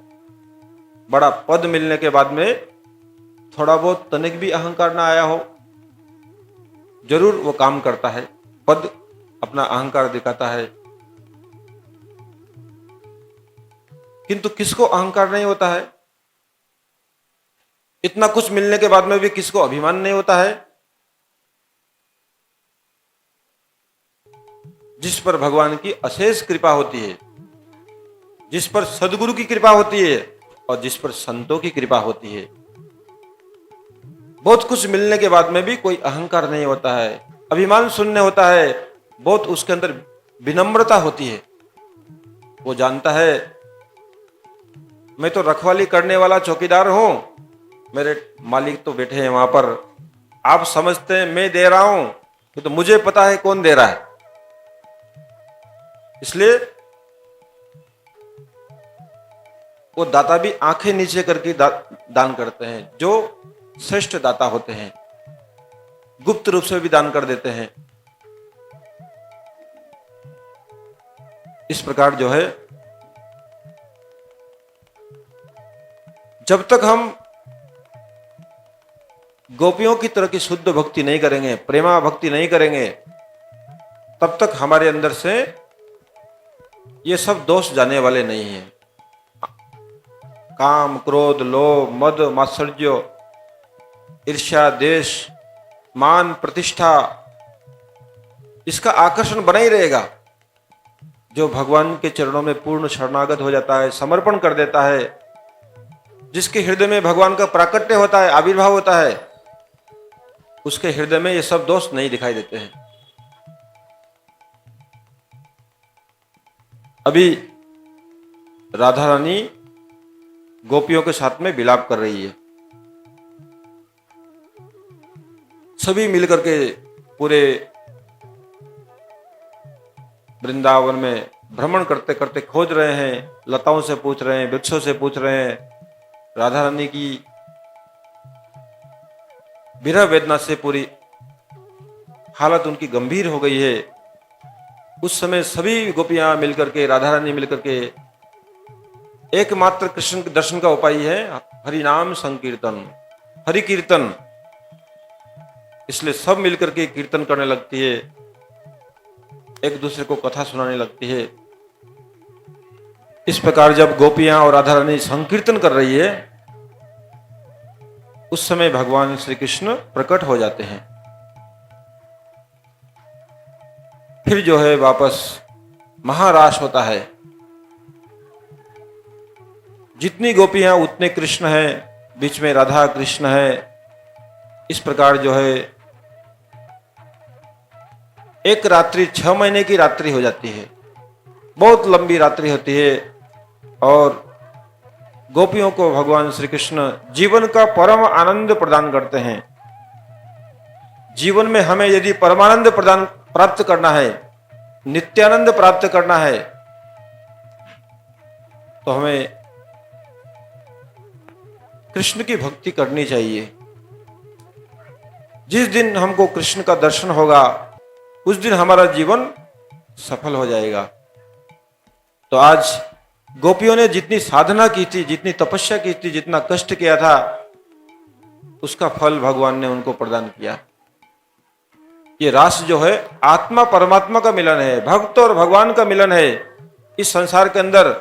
[SPEAKER 1] बड़ा पद मिलने के बाद में थोड़ा बहुत तनिक भी अहंकार ना आया हो। जरूर वो काम करता है, पद अपना अहंकार दिखाता है, किंतु किसको अहंकार नहीं होता है? इतना कुछ मिलने के बाद में भी किसको अभिमान नहीं होता है? जिस पर भगवान की अशेष कृपा होती है, जिस पर सदगुरु की कृपा होती है, और जिस पर संतों की कृपा होती है। बहुत कुछ मिलने के बाद में भी कोई अहंकार नहीं होता है, अभिमान शून्य होता है, बहुत उसके अंदर विनम्रता होती है। वो जानता है मैं तो रखवाली करने वाला चौकीदार हूं, मेरे मालिक तो बैठे हैं वहां पर, आप समझते हैं मैं दे रहा हूं, तो मुझे पता है कौन दे रहा है। इसलिए वो दाता भी आंखें नीचे करके दान करते हैं। जो श्रेष्ठ दाता होते हैं गुप्त रूप से भी दान कर देते हैं। इस प्रकार जो है, जब तक हम गोपियों की तरह की शुद्ध भक्ति नहीं करेंगे, प्रेमा भक्ति नहीं करेंगे, तब तक हमारे अंदर से ये सब दोष जाने वाले नहीं हैं। काम, क्रोध, लोभ, मद, मात्सर्य, ईर्ष्या, देश, मान, प्रतिष्ठा, इसका आकर्षण बना ही रहेगा। जो भगवान के चरणों में पूर्ण शरणागत हो जाता है, समर्पण कर देता है, जिसके हृदय में भगवान का प्राकट्य होता है, आविर्भाव होता है, उसके हृदय में ये सब दोष नहीं दिखाई देते हैं। अभी राधा रानी गोपियों के साथ में विलाप कर रही है। सभी मिलकर के पूरे वृंदावन में भ्रमण करते करते खोज रहे हैं, लताओं से पूछ रहे हैं, वृक्षों से पूछ रहे हैं। राधा रानी की विरह वेदना से पूरी हालत उनकी गंभीर हो गई है। उस समय सभी गोपियां मिलकर के, राधा रानी मिलकर के एकमात्र कृष्ण के दर्शन का उपाय है हरि नाम संकीर्तन, हरि कीर्तन। इसलिए सब मिलकर के कीर्तन करने लगती है, एक दूसरे को कथा सुनाने लगती है। इस प्रकार जब गोपियां और राधा रानी संकीर्तन कर रही है, उस समय भगवान श्री कृष्ण प्रकट हो जाते हैं। फिर जो है वापस महारास होता है। जितनी गोपियां उतने कृष्ण हैं, बीच में राधा कृष्ण है। इस प्रकार जो है एक रात्रि 6 महीने की रात्रि हो जाती है, बहुत लंबी रात्रि होती है। और गोपियों को भगवान श्री कृष्ण जीवन का परम आनंद प्रदान करते हैं। जीवन में हमें यदि परमानंद प्रदान प्राप्त करना है, नित्यानंद प्राप्त करना है, तो हमें कृष्ण की भक्ति करनी चाहिए। जिस दिन हमको कृष्ण का दर्शन होगा, उस दिन हमारा जीवन सफल हो जाएगा। तो आज गोपियों ने जितनी साधना की थी, जितनी तपस्या की थी, जितना कष्ट किया था, उसका फल भगवान ने उनको प्रदान किया। ये रास जो है आत्मा परमात्मा का मिलन है, भक्त और भगवान का मिलन है। इस संसार के अंदर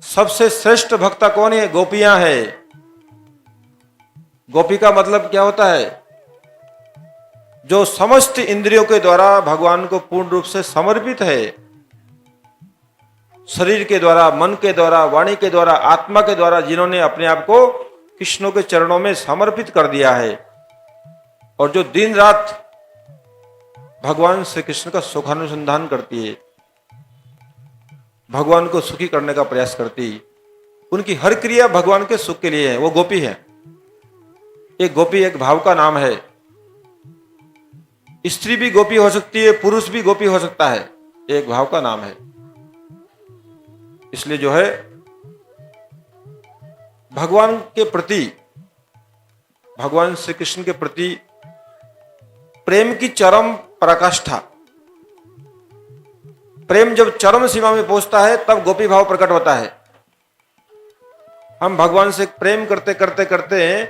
[SPEAKER 1] सबसे श्रेष्ठ भक्ता कौन है? गोपियां है। गोपी का मतलब क्या होता है? जो समस्त इंद्रियों के द्वारा भगवान को पूर्ण रूप से समर्पित है। शरीर के द्वारा, मन के द्वारा, वाणी के द्वारा, आत्मा के द्वारा जिन्होंने अपने आप को कृष्ण के चरणों में समर्पित कर दिया है, और जो दिन रात भगवान श्री कृष्ण का सुखानुसंधान करती है, भगवान को सुखी करने का प्रयास करती, उनकी हर क्रिया भगवान के सुख के लिए है, वो गोपी है। एक गोपी एक भाव का नाम है। स्त्री भी गोपी हो सकती है, पुरुष भी गोपी हो सकता है, एक भाव का नाम है। इसलिए जो है भगवान के प्रति, भगवान श्री कृष्ण के प्रति प्रेम की चरम पराकाष्ठा, प्रेम जब चरम सीमा में पहुंचता है तब गोपी भाव प्रकट होता है। हम भगवान से प्रेम करते करते करते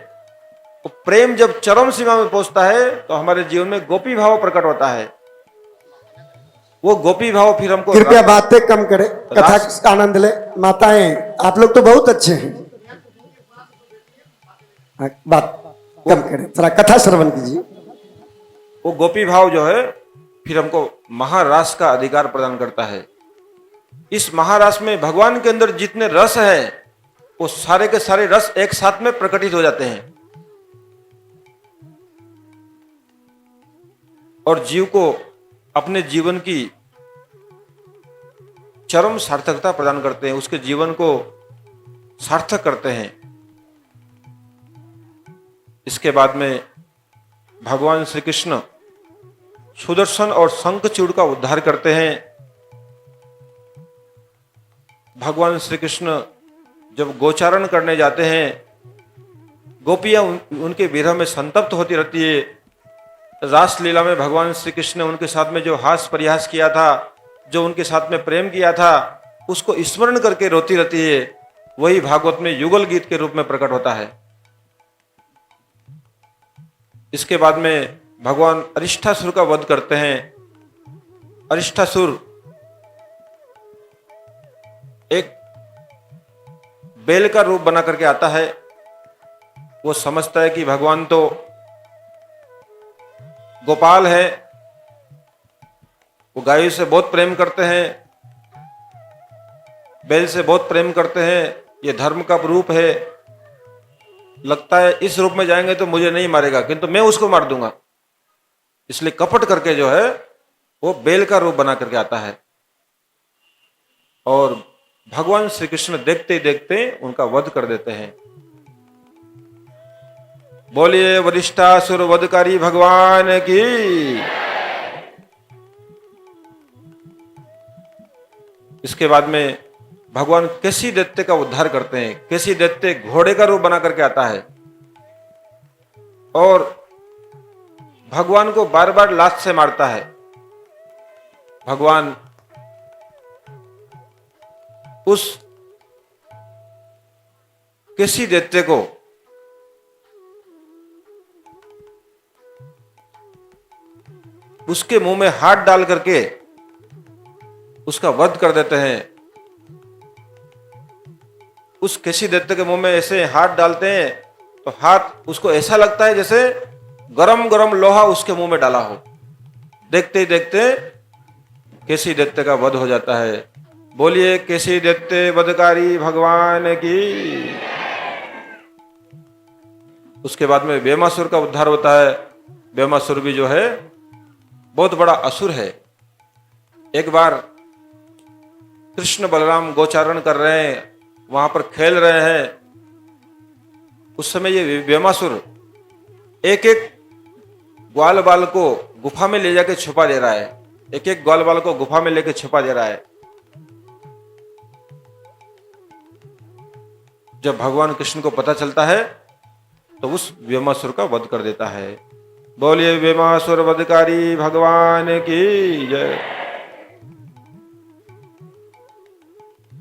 [SPEAKER 1] तो प्रेम जब चरम सीमा में पहुंचता है तो हमारे जीवन में गोपी भाव प्रकट होता है। वो गोपी भाव फिर हमको
[SPEAKER 2] कृपया बातें कम करें, कथा का आनंद ले। माताएं आप लोग तो बहुत अच्छे हैं, बात कम करें, थोड़ा कथा श्रवण कीजिए।
[SPEAKER 1] वो गोपी भाव जो है फिर हमको महारास का अधिकार प्रदान करता है। इस महारास में भगवान के अंदर जितने रस है, वो सारे के सारे रस एक साथ में प्रकटित हो जाते हैं और जीव को अपने जीवन की चरम सार्थकता प्रदान करते हैं, उसके जीवन को सार्थक करते हैं। इसके बाद में भगवान श्री कृष्ण सुदर्शन और शंखचूड़ का उद्धार करते हैं। भगवान श्री कृष्ण जब गोचारण करने जाते हैं, गोपियां उनके विरह में संतप्त होती रहती है। रासलीला में भगवान श्री कृष्ण ने उनके साथ में जो हास परिहास किया था, जो उनके साथ में प्रेम किया था, उसको स्मरण करके रोती रहती है। वही भागवत में युगल गीत के रूप में प्रकट होता है। इसके बाद में भगवान अरिष्टासुर का वध करते हैं। अरिष्टासुर एक बेल का रूप बना करके आता है। वो समझता है कि भगवान तो गोपाल है, वो गायों से बहुत प्रेम करते हैं, बैल से बहुत प्रेम करते हैं, ये धर्म का रूप है। लगता है इस रूप में जाएंगे तो मुझे नहीं मारेगा, किंतु मैं उसको मार दूंगा। इसलिए कपट करके जो है वो बेल का रूप बना करके आता है और भगवान श्री कृष्ण देखते ही देखते उनका वध कर देते हैं। बोलिए वरिष्ठासुर वधकारी भगवान की। इसके बाद में भगवान केसी दैत्य का उद्धार करते हैं। केसी दैत्य घोड़े का रूप बना करके आता है और भगवान को बार बार लात से मारता है। भगवान उस केसी दैत्य को उसके मुंह में हाथ डाल करके उसका वध कर देते हैं। उस केसी दैत्य के मुंह में ऐसे हाथ डालते हैं तो हाथ उसको ऐसा लगता है जैसे गरम गरम लोहा उसके मुंह में डाला हो। देखते ही देखते केसी दैत्य का वध हो जाता है। बोलिए केसी दैत्य वधकारी भगवान की। उसके बाद में बेमासुर का उद्धार होता है। बेमासुर भी जो है बहुत बड़ा असुर है। एक बार कृष्ण बलराम गोचारण कर रहे हैं, वहां पर खेल रहे हैं। उस समय ये बेमासुर एक एक ग्वाल बाल को गुफा में ले जाके छुपा दे रहा है। एक एक ग्वाल बाल को गुफा में लेके छुपा दे रहा है। जब भगवान कृष्ण को पता चलता है तो उस बेमासुर का वध कर देता है। बोलिए बेमासुर वधकारी भगवान की जय।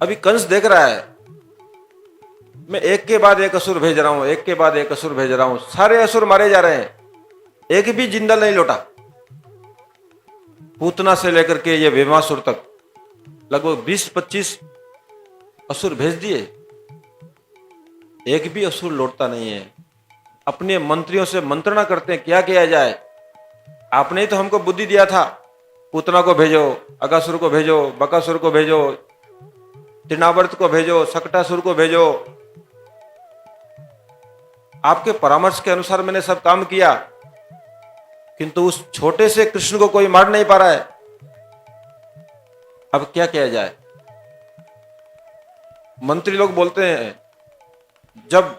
[SPEAKER 1] अभी कंस देख रहा है मैं एक के बाद एक असुर भेज रहा हूं, एक के बाद एक असुर भेज रहा हूं, सारे असुर मारे जा रहे हैं, एक भी जिंदा नहीं लौटा। पूतना से लेकर के ये बेमासुर तक लगभग 20-25 असुर भेज दिए, एक भी असुर लौटता नहीं है। अपने मंत्रियों से मंत्रणा करते हैं क्या किया जाए। आपने ही तो हमको बुद्धि दिया था, पूतना को भेजो, अगासुर को भेजो, बकासुर को भेजो, तृणावर्त को भेजो, सकटासुर को भेजो। आपके परामर्श के अनुसार मैंने सब काम किया, किंतु उस छोटे से कृष्ण को कोई मार नहीं पा रहा है। अब क्या किया जाए। मंत्री लोग बोलते हैं जब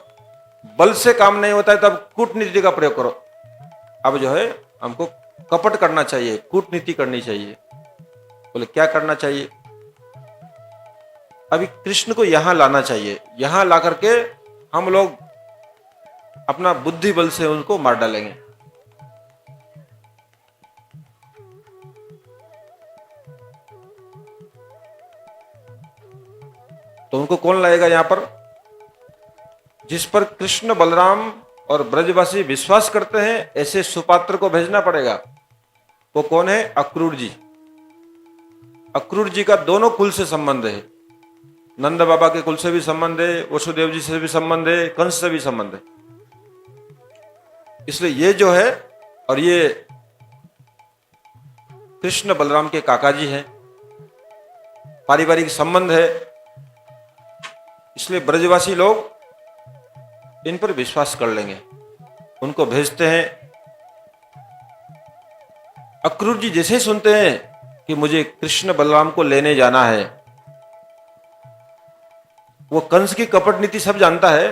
[SPEAKER 1] बल से काम नहीं होता है तब कूटनीति का प्रयोग करो। अब जो है हमको कपट करना चाहिए, कूटनीति करनी चाहिए। बोले क्या करना चाहिए। अभी कृष्ण को यहां लाना चाहिए, यहां ला करके हम लोग अपना बुद्धि बल से उनको मार डालेंगे। तो उनको कौन लाएगा यहां पर। जिस पर कृष्ण बलराम और ब्रजवासी विश्वास करते हैं ऐसे सुपात्र को भेजना पड़ेगा। वो कौन है। अक्रूर जी। अक्रूर जी का दोनों कुल से संबंध है। नंद बाबा के कुल से भी संबंध है, वसुदेव जी से भी संबंध है, कंस से भी संबंध है। इसलिए ये जो है और ये कृष्ण बलराम के काका जी हैं, पारिवारिक संबंध है। इसलिए ब्रजवासी लोग इन पर विश्वास कर लेंगे। उनको भेजते हैं। अक्रूर जी जैसे ही सुनते हैं कि मुझे कृष्ण बलराम को लेने जाना है, वो कंस की कपट नीति सब जानता है।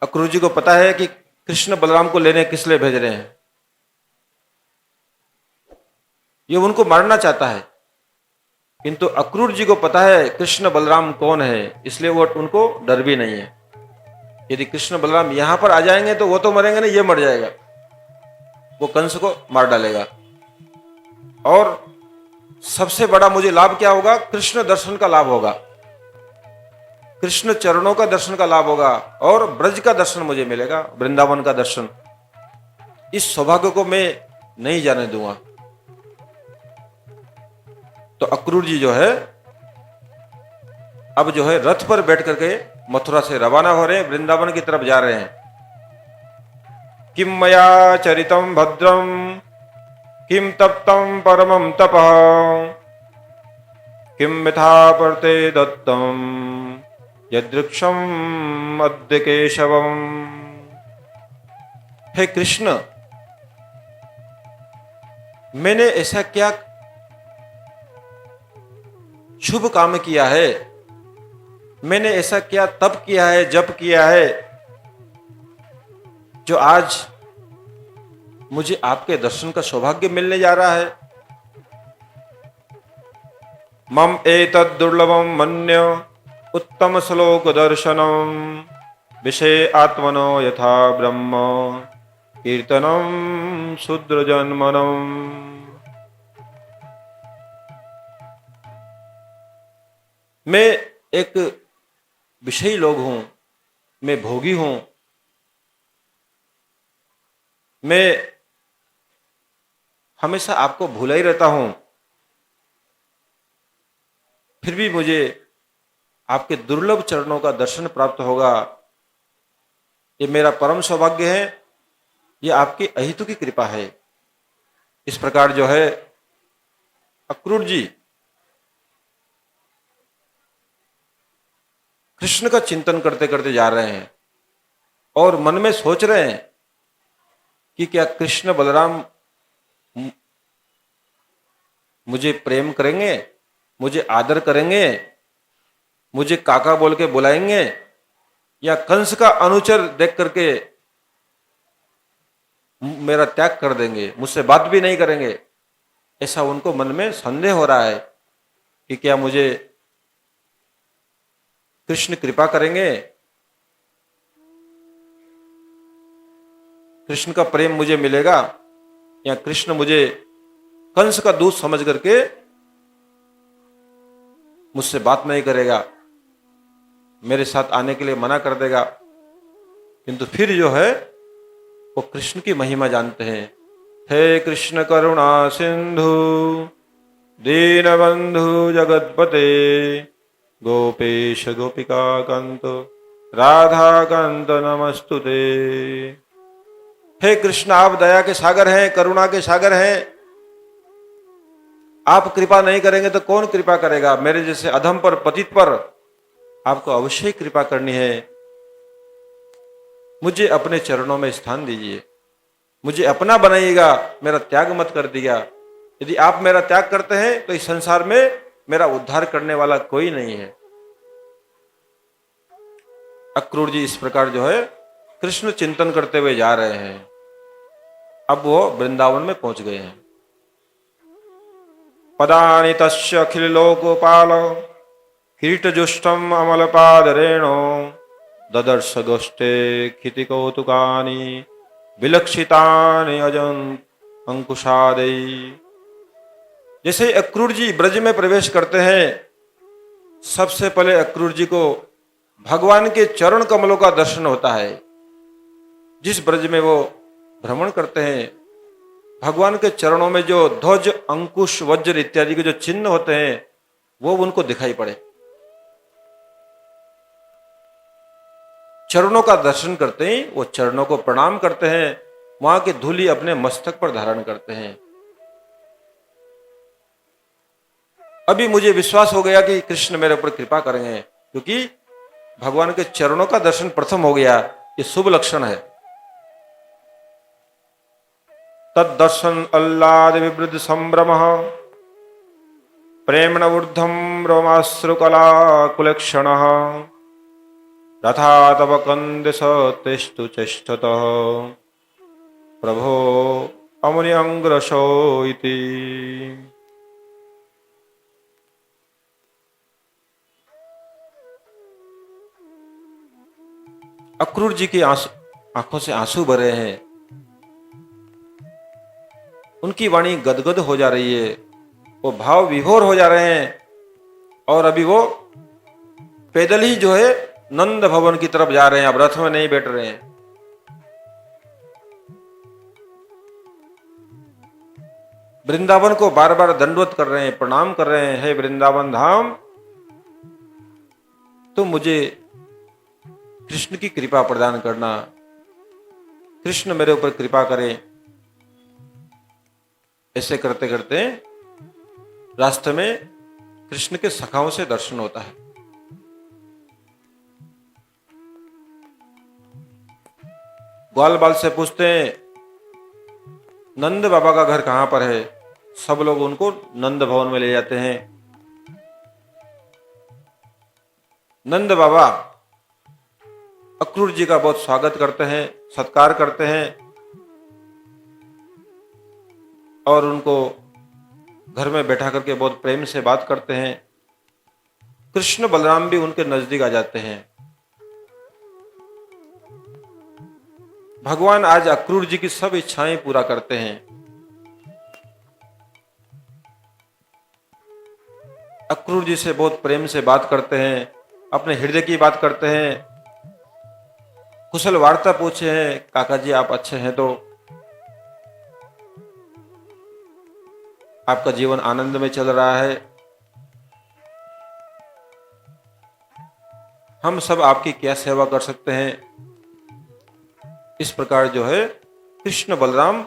[SPEAKER 1] अक्रूर जी को पता है कि कृष्ण बलराम को लेने किस लिए भेज रहे हैं। ये उनको मारना चाहता है, किंतु अक्रूर जी को पता है कृष्ण बलराम कौन है, इसलिए वो उनको डर भी नहीं है। यदि कृष्ण बलराम यहां पर आ जाएंगे तो वो तो मरेंगे नहीं, ये मर जाएगा। वो कंस को मार डालेगा। और सबसे बड़ा मुझे लाभ क्या होगा। कृष्ण दर्शन का लाभ होगा, कृष्ण चरणों का दर्शन का लाभ होगा और ब्रज का दर्शन मुझे मिलेगा, वृंदावन का दर्शन। इस सौभाग्य को मैं नहीं जाने दूंगा। तो अक्रूर जी जो है अब जो है रथ पर बैठ करके मथुरा से रवाना हो रहे हैं, वृंदावन की तरफ जा रहे हैं। किम मया चरितम भद्रम किम तप्तम परमम तपः किम मिथा परते दत्तम यदृक्षम अद्य केशवम। हे कृष्ण, मैंने ऐसा क्या शुभ काम किया है, मैंने ऐसा क्या तप किया है, जप किया है, जो आज मुझे आपके दर्शन का सौभाग्य मिलने जा रहा है। मम एतद् दुर्लभम मन्य उत्तम श्लोक दर्शनम विषय आत्मनो यथा ब्रह्म कीर्तनम शूद्र जन्मनम। मैं एक विषयी लोग हूं, मैं भोगी हूं, मैं हमेशा आपको भूला ही रहता हूं, फिर भी मुझे आपके दुर्लभ चरणों का दर्शन प्राप्त होगा, ये मेरा परम सौभाग्य है, ये आपकी अहितु की कृपा है। इस प्रकार जो है अक्रूर जी कृष्ण का चिंतन करते करते जा रहे हैं और मन में सोच रहे हैं कि क्या कृष्ण बलराम मुझे प्रेम करेंगे, मुझे आदर करेंगे, मुझे काका बोल के बुलाएंगे, या कंस का अनुचर देख करके मेरा त्याग कर देंगे, मुझसे बात भी नहीं करेंगे। ऐसा उनको मन में संदेह हो रहा है कि क्या मुझे कृष्ण कृपा करेंगे, कृष्ण का प्रेम मुझे मिलेगा, या कृष्ण मुझे कंस का दूत समझ करके मुझसे बात नहीं करेगा, मेरे साथ आने के लिए मना कर देगा। किंतु फिर जो है वो कृष्ण की महिमा जानते हैं। हे कृष्ण करुणा सिंधु दीनबंधु जगतपते गोपेश गोपिका कांत राधा कांत नमस्तुते। हे कृष्ण, आप दया के सागर हैं, करुणा के सागर हैं, आप कृपा नहीं करेंगे तो कौन कृपा करेगा। मेरे जैसे अधम पर, पतित पर आपको अवश्य ही कृपा करनी है। मुझे अपने चरणों में स्थान दीजिए, मुझे अपना बनाइएगा, मेरा त्याग मत कर दिया। यदि आप मेरा त्याग करते हैं तो इस संसार में मेरा उद्धार करने वाला कोई नहीं है। अक्रूर जी इस प्रकार जो है कृष्ण चिंतन करते हुए जा रहे हैं। अब वो वृंदावन में पहुंच गए हैं। पदानि तस्य अखिल लोकपाल कीटजुष्टम अमलपादरेणो ददर्श गोष्ठे क्षिति कौतुकानि विलक्षितानि अजं अंकुशादि। जैसे अक्रूर जी ब्रज में प्रवेश करते हैं, सबसे पहले अक्रूर जी को भगवान के चरण कमलों का दर्शन होता है। जिस ब्रज में वो भ्रमण करते हैं, भगवान के चरणों में जो ध्वज, अंकुश, वज्र इत्यादि के जो चिन्ह होते हैं वो उनको दिखाई पड़े। चरणों का दर्शन करते ही वो चरणों को प्रणाम करते हैं, वहां की धूलि अपने मस्तक पर धारण करते हैं। अभी मुझे विश्वास हो गया कि कृष्ण मेरे ऊपर कृपा करेंगे, क्योंकि भगवान के चरणों का दर्शन प्रथम हो गया, ये शुभ लक्षण है। तद्दर्शन अल्लाद विवृद्ध संभ्रम प्रेमण ऊर्धम रोमाश्रुकला कुलक्षण रथा तव कंदस तेस्तु चेष्टत प्रभो अमुनि अंग्रशो इति। अक्रूर जी की आंखों से आंसू भरे हैं, उनकी वाणी गदगद हो जा रही है, वो भाव विभोर हो जा रहे हैं, और अभी वो पैदल ही जो है नंद भवन की तरफ जा रहे हैं, अब रथ में नहीं बैठ रहे हैं। वृंदावन को बार बार दंडवत कर रहे हैं, प्रणाम कर रहे हैं। हे वृंदावन धाम, तुम मुझे कृष्ण की कृपा प्रदान करना, कृष्ण मेरे ऊपर कृपा करें। ऐसे करते करते रास्ते में कृष्ण के सखाओं से दर्शन होता है। ग्वाल बाल से पूछते हैं, नंद बाबा का घर कहां पर है। सब लोग उनको नंद भवन में ले जाते हैं। नंद बाबा अक्रूर जी का बहुत स्वागत करते हैं, सत्कार करते हैं और उनको घर में बैठा करके बहुत प्रेम से बात करते हैं। कृष्ण बलराम भी उनके नजदीक आ जाते हैं। भगवान आज अक्रूर जी की सब इच्छाएं पूरा करते हैं। अक्रूर जी से बहुत प्रेम से बात करते हैं, अपने हृदय की बात करते हैं, कुशल वार्ता पूछे हैं, काका जी आप अच्छे हैं तो आपका जीवन आनंद में चल रहा है, हम सब आपकी क्या सेवा कर सकते हैं। इस प्रकार जो है कृष्ण बलराम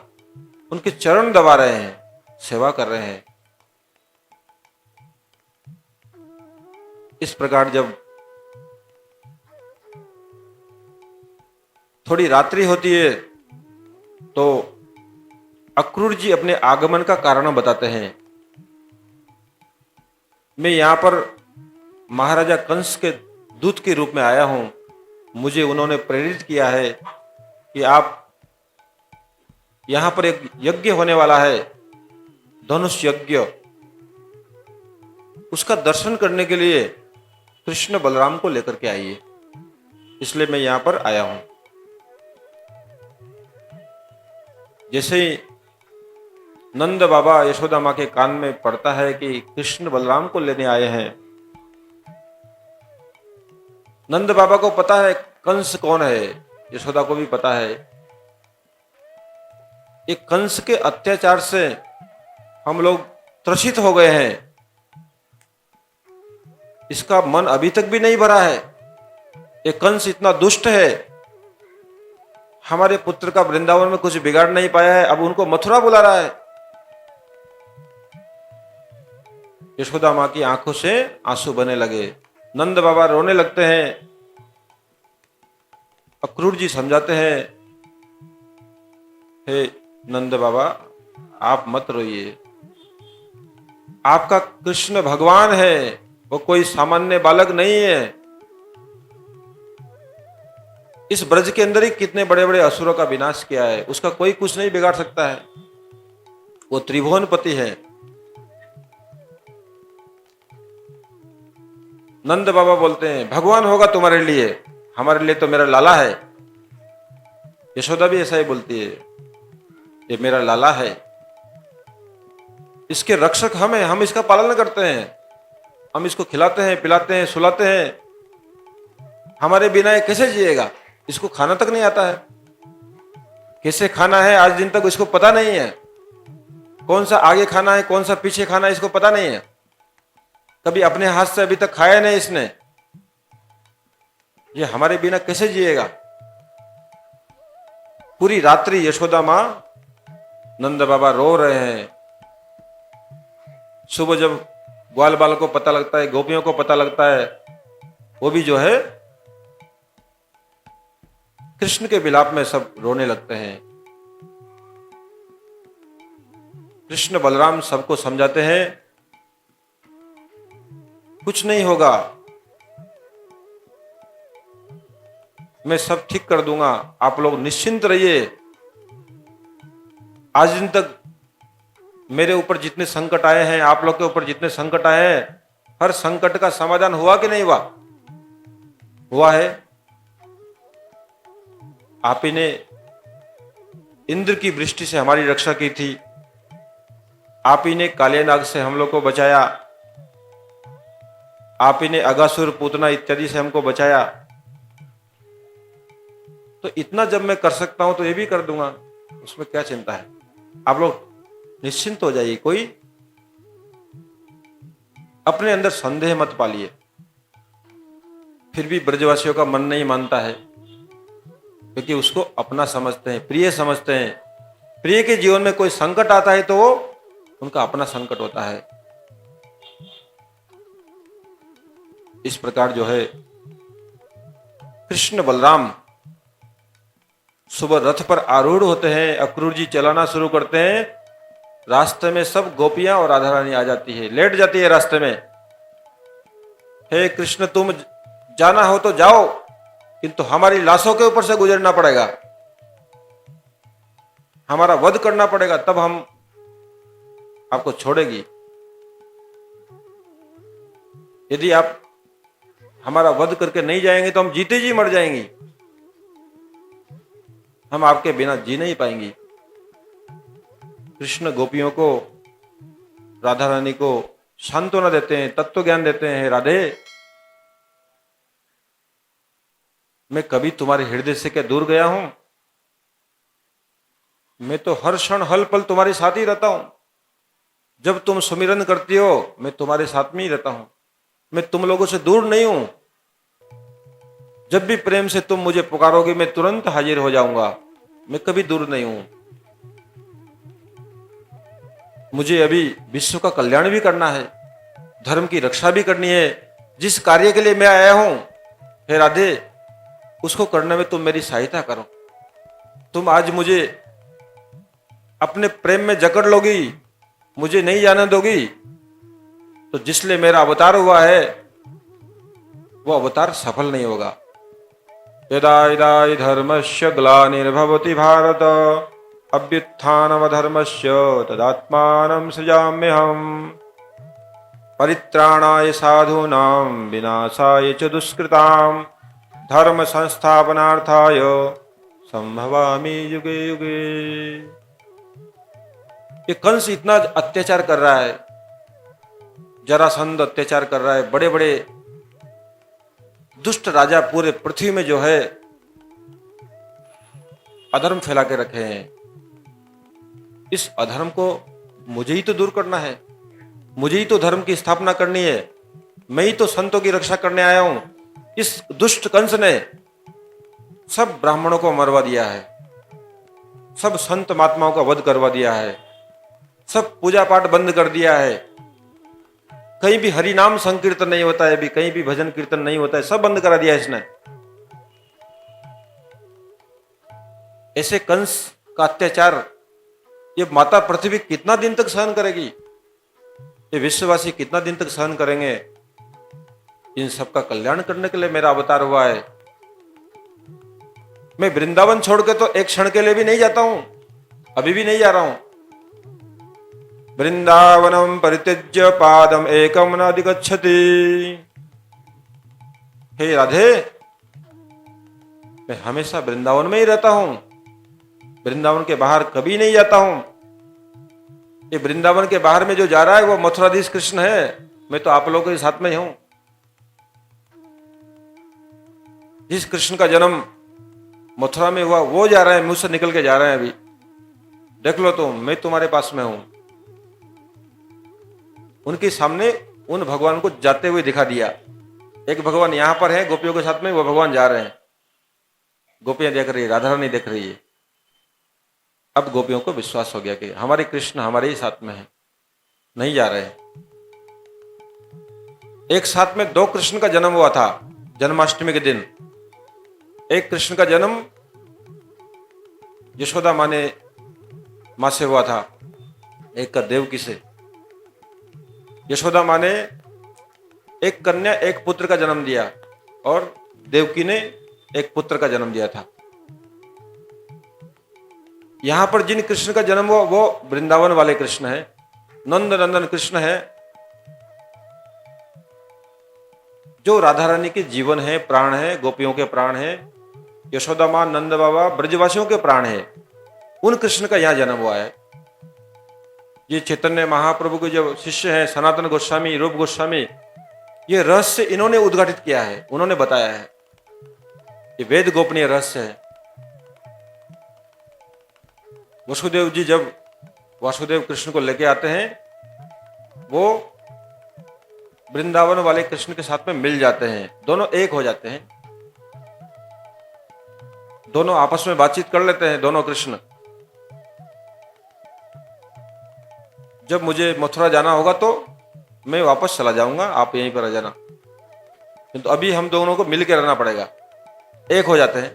[SPEAKER 1] उनके चरण दबा रहे हैं, सेवा कर रहे हैं। इस प्रकार जब थोड़ी रात्रि होती है तो अक्रूर जी अपने आगमन का कारण बताते हैं। मैं यहां पर महाराजा कंस के दूत के रूप में आया हूं, मुझे उन्होंने प्रेरित किया है कि आप यहां पर एक यज्ञ होने वाला है, धनुष यज्ञ, उसका दर्शन करने के लिए कृष्ण बलराम को लेकर के आइए, इसलिए मैं यहां पर आया हूं। जैसे ही नंद बाबा यशोदा मां के कान में पड़ता है कि कृष्ण बलराम को लेने आए हैं, नंद बाबा को पता है कंस कौन है, यशोदा को भी पता है। ये कंस के अत्याचार से हम लोग त्रसित हो गए हैं, इसका मन अभी तक भी नहीं भरा है। ये कंस इतना दुष्ट है, हमारे पुत्र का वृंदावन में कुछ बिगाड़ नहीं पाया है, अब उनको मथुरा बुला रहा है। यशोदा मां की आंखों से आंसू बहने लगे, नंद बाबा रोने लगते हैं। अक्रूर जी समझाते हैं, हे नंद बाबा आप मत रोइए, आपका कृष्ण भगवान है, वो कोई सामान्य बालक नहीं है। इस ब्रज के अंदर ही कितने बड़े बड़े असुरों का विनाश किया है, उसका कोई कुछ नहीं बिगाड़ सकता है, वो त्रिभुवनपति है। नंद बाबा बोलते हैं भगवान होगा तुम्हारे लिए, हमारे लिए तो मेरा लाला है। यशोदा भी ऐसा ही बोलती है, ये मेरा लाला है, इसके रक्षक हम हैं, हम इसका पालन करते हैं, हम इसको खिलाते हैं, पिलाते हैं, सुलाते हैं। हमारे बिना ये कैसे जिएगा, इसको खाना तक नहीं आता है, कैसे खाना है आज दिन तक इसको पता नहीं है, कौन सा आगे खाना है कौन सा पीछे खाना है इसको पता नहीं है, कभी अपने हाथ से अभी तक खाया नहीं इसने, ये हमारे बिना कैसे जिएगा। पूरी रात्रि यशोदा मां नंद बाबा रो रहे हैं। सुबह जब ग्वाल बाल को पता लगता है, गोपियों को पता लगता है, वो भी जो है कृष्ण के विलाप में सब रोने लगते हैं। कृष्ण बलराम सबको समझाते हैं कुछ नहीं होगा, मैं सब ठीक कर दूंगा, आप लोग निश्चिंत रहिए। आज दिन तक मेरे ऊपर जितने संकट आए हैं, आप लोग के ऊपर जितने संकट आए हैं, हर संकट का समाधान हुआ कि नहीं हुआ? हुआ है। आप ही ने इंद्र की वृष्टि से हमारी रक्षा की थी, आप ही ने काले नाग से हम लोग को बचाया, आप ही ने अगासुर पूतना इत्यादि से हमको बचाया। तो इतना जब मैं कर सकता हूं तो ये भी कर दूंगा, उसमें क्या चिंता है। आप लोग निश्चिंत हो जाइए, कोई अपने अंदर संदेह मत पालिए। फिर भी ब्रजवासियों का मन नहीं मानता है, क्योंकि उसको अपना समझते हैं, प्रिय समझते हैं। प्रिय के जीवन में कोई संकट आता है तो वो उनका अपना संकट होता है। इस प्रकार जो है कृष्ण बलराम सुबह रथ पर आरूढ़ होते हैं, अक्रूर जी चलाना शुरू करते हैं रास्ते में सब गोपियां और राधा रानी आ जाती है, लेट जाती है रास्ते में। हे कृष्ण, तुम जाना हो तो जाओ, किंतु हमारी लाशों के ऊपर से गुजरना पड़ेगा, हमारा वध करना पड़ेगा, तब हम आपको छोड़ेगी। यदि आप हमारा वध करके नहीं जाएंगे तो हम जीते जी मर जाएंगी, हम आपके बिना जी नहीं पाएंगी। कृष्ण गोपियों को, राधा रानी को सांत्वना देते हैं, तत्व ज्ञान देते हैं। राधे, मैं कभी तुम्हारे हृदय से क्या दूर गया हूं? मैं तो हर क्षण हल पल तुम्हारे साथ ही रहता हूं। जब तुम सुमिरन करती हो मैं तुम्हारे साथ में ही रहता हूं, मैं तुम लोगों से दूर नहीं हूं। जब भी प्रेम से तुम मुझे पुकारोगे मैं तुरंत हाजिर हो जाऊंगा, मैं कभी दूर नहीं हूं। मुझे अभी विश्व का कल्याण भी करना है, धर्म की रक्षा भी करनी है। जिस कार्य के लिए मैं आया हूं, हे राधे, उसको करने में तुम मेरी सहायता करो। तुम आज मुझे अपने प्रेम में जकड़ लोगी, मुझे नहीं जाने दोगी, तो जिसलिए मेरा अवतार हुआ है वो अवतार सफल नहीं होगा। यदा यदा हि धर्मस्य ग्लानिर्भवति भारत अभ्युत्थानमधर्मस्य तदात्मानं सृजाम्यहम् परित्राणाय साधूनां विनाशाय च दुष्कृतां धर्म संस्थापनार्थाय संभवामि युगे युगे। ये कंस इतना अत्याचार कर रहा है, जरासंध अत्याचार कर रहा है, बड़े बड़े दुष्ट राजा पूरे पृथ्वी में जो है अधर्म फैला के रखे हैं। इस अधर्म को मुझे ही तो दूर करना है, मुझे ही तो धर्म की स्थापना करनी है, मैं ही तो संतों की रक्षा करने आया हूं। इस दुष्ट कंस ने सब ब्राह्मणों को मरवा दिया है, सब संत महात्माओं का वध करवा दिया है, सब पूजा पाठ बंद कर दिया है, कहीं भी हरि नाम संकीर्तन नहीं होता है, भी कहीं भी भजन कीर्तन नहीं होता है, सब बंद करा दिया इसने। ऐसे कंस का अत्याचार ये माता पृथ्वी कितना दिन तक सहन करेगी? ये विश्ववासी कितना दिन तक सहन करेंगे? इन सबका कल्याण करने के लिए मेरा अवतार हुआ है। मैं वृंदावन छोड़ के तो एक क्षण के लिए भी नहीं जाता हूं, अभी भी नहीं जा रहा हूं। वृंदावनम परित्यज्य पादम एकम न अधिगच्छति। हे राधे, मैं हमेशा वृंदावन में ही रहता हूं, वृंदावन के बाहर कभी नहीं जाता हूं। ये वृंदावन के बाहर में जो जा रहा है वो मथुराधीश कृष्ण है, मैं तो आप लोगों के साथ में ही हूं। जिस कृष्ण का जन्म मथुरा में हुआ वो जा रहा है, मुझसे निकल के जा रहे हैं। अभी देख लो तुम, मैं तुम्हारे पास में हूं। उनके सामने उन भगवान को जाते हुए दिखा दिया। एक भगवान यहां पर है गोपियों के साथ में, वो भगवान जा रहे हैं, गोपियां देख रही है, राधा रानी देख रही है। अब गोपियों को विश्वास हो गया कि हमारे कृष्ण हमारे ही साथ में है, नहीं जा रहे। एक साथ में दो कृष्ण का जन्म हुआ था जन्माष्टमी के दिन। एक कृष्ण का जन्म यशोदा मां से हुआ था, एक का देवकी से। यशोदा मां ने एक कन्या एक पुत्र का जन्म दिया और देवकी ने एक पुत्र का जन्म दिया था। यहां पर जिन कृष्ण का जन्म हुआ वो वृंदावन वाले कृष्ण है, नंद नंदन कृष्ण है, जो राधा रानी के जीवन है, प्राण है, गोपियों के प्राण है, यशोदा मां, नंद बाबा, ब्रजवासियों के प्राण है। उन कृष्ण का यहां जन्म हुआ है। ये चैतन्य महाप्रभु के जो शिष्य हैं, सनातन गोस्वामी, रूप गोस्वामी, ये रहस्य इन्होंने उद्घाटित किया है, उन्होंने बताया है। ये वेद गोपनीय रहस्य है। वसुदेव जी जब वासुदेव कृष्ण को लेके आते हैं, वो वृंदावन वाले कृष्ण के साथ में मिल जाते हैं, दोनों एक हो जाते हैं, दोनों आपस में बातचीत कर लेते हैं, दोनों कृष्ण। जब मुझे मथुरा जाना होगा तो मैं वापस चला जाऊंगा, आप यहीं पर आ जाना, किंतु अभी हम दोनों को मिल के रहना पड़ेगा। एक हो जाते हैं।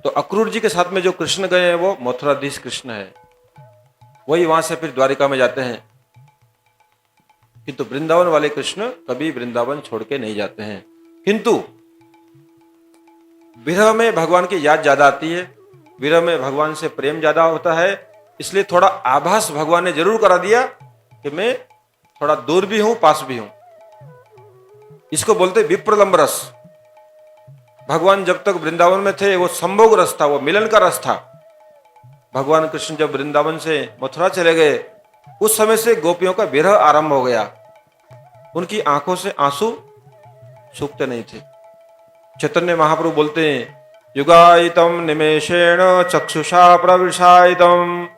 [SPEAKER 1] तो अक्रूर जी के साथ में जो कृष्ण गए हैं वो मथुराधीश कृष्ण है, वही वहां से फिर द्वारिका में जाते हैं। किंतु वृंदावन वाले कृष्ण कभी वृंदावन छोड़ के नहीं जाते हैं। किंतु विरह में भगवान की याद ज्यादा आती है, विरह में भगवान से प्रेम ज्यादा होता है, इसलिए थोड़ा आभास भगवान ने जरूर करा दिया कि मैं थोड़ा दूर भी हूं, पास भी हूं। इसको बोलते विप्रलंब रस। भगवान जब तक वृंदावन में थे वो संभोग रस था, वो मिलन का रस था। भगवान कृष्ण जब वृंदावन से मथुरा चले गए, उस समय से गोपियों का विरह आरंभ हो गया। उनकी आंखों से आंसू सूखते नहीं थे। चैतन्य महाप्रभु बोलते हैं, युगायितम निमेषेण चक्षुषा प्रविशायितम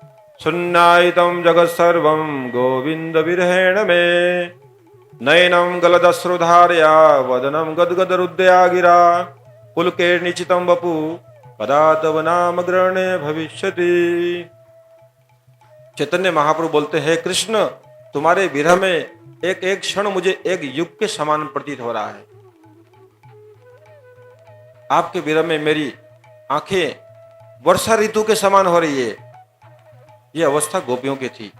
[SPEAKER 1] शून्यायितम जगत सर्वम गोविंद विरहेण में नयनम गलदश्रुधारया वदनम गदगद रुद्रया गिरा पुलके निचितम वपु कदा तव नाम ग्रहणे भविष्यति। चैतन्य महाप्रभु बोलते हैं, कृष्ण तुम्हारे विरह में एक एक क्षण मुझे एक युग के समान प्रतीत हो रहा है। आपके विरह में मेरी आंखें वर्षा ऋतु के समान हो रही है। यह अवस्था गोपियों की थी।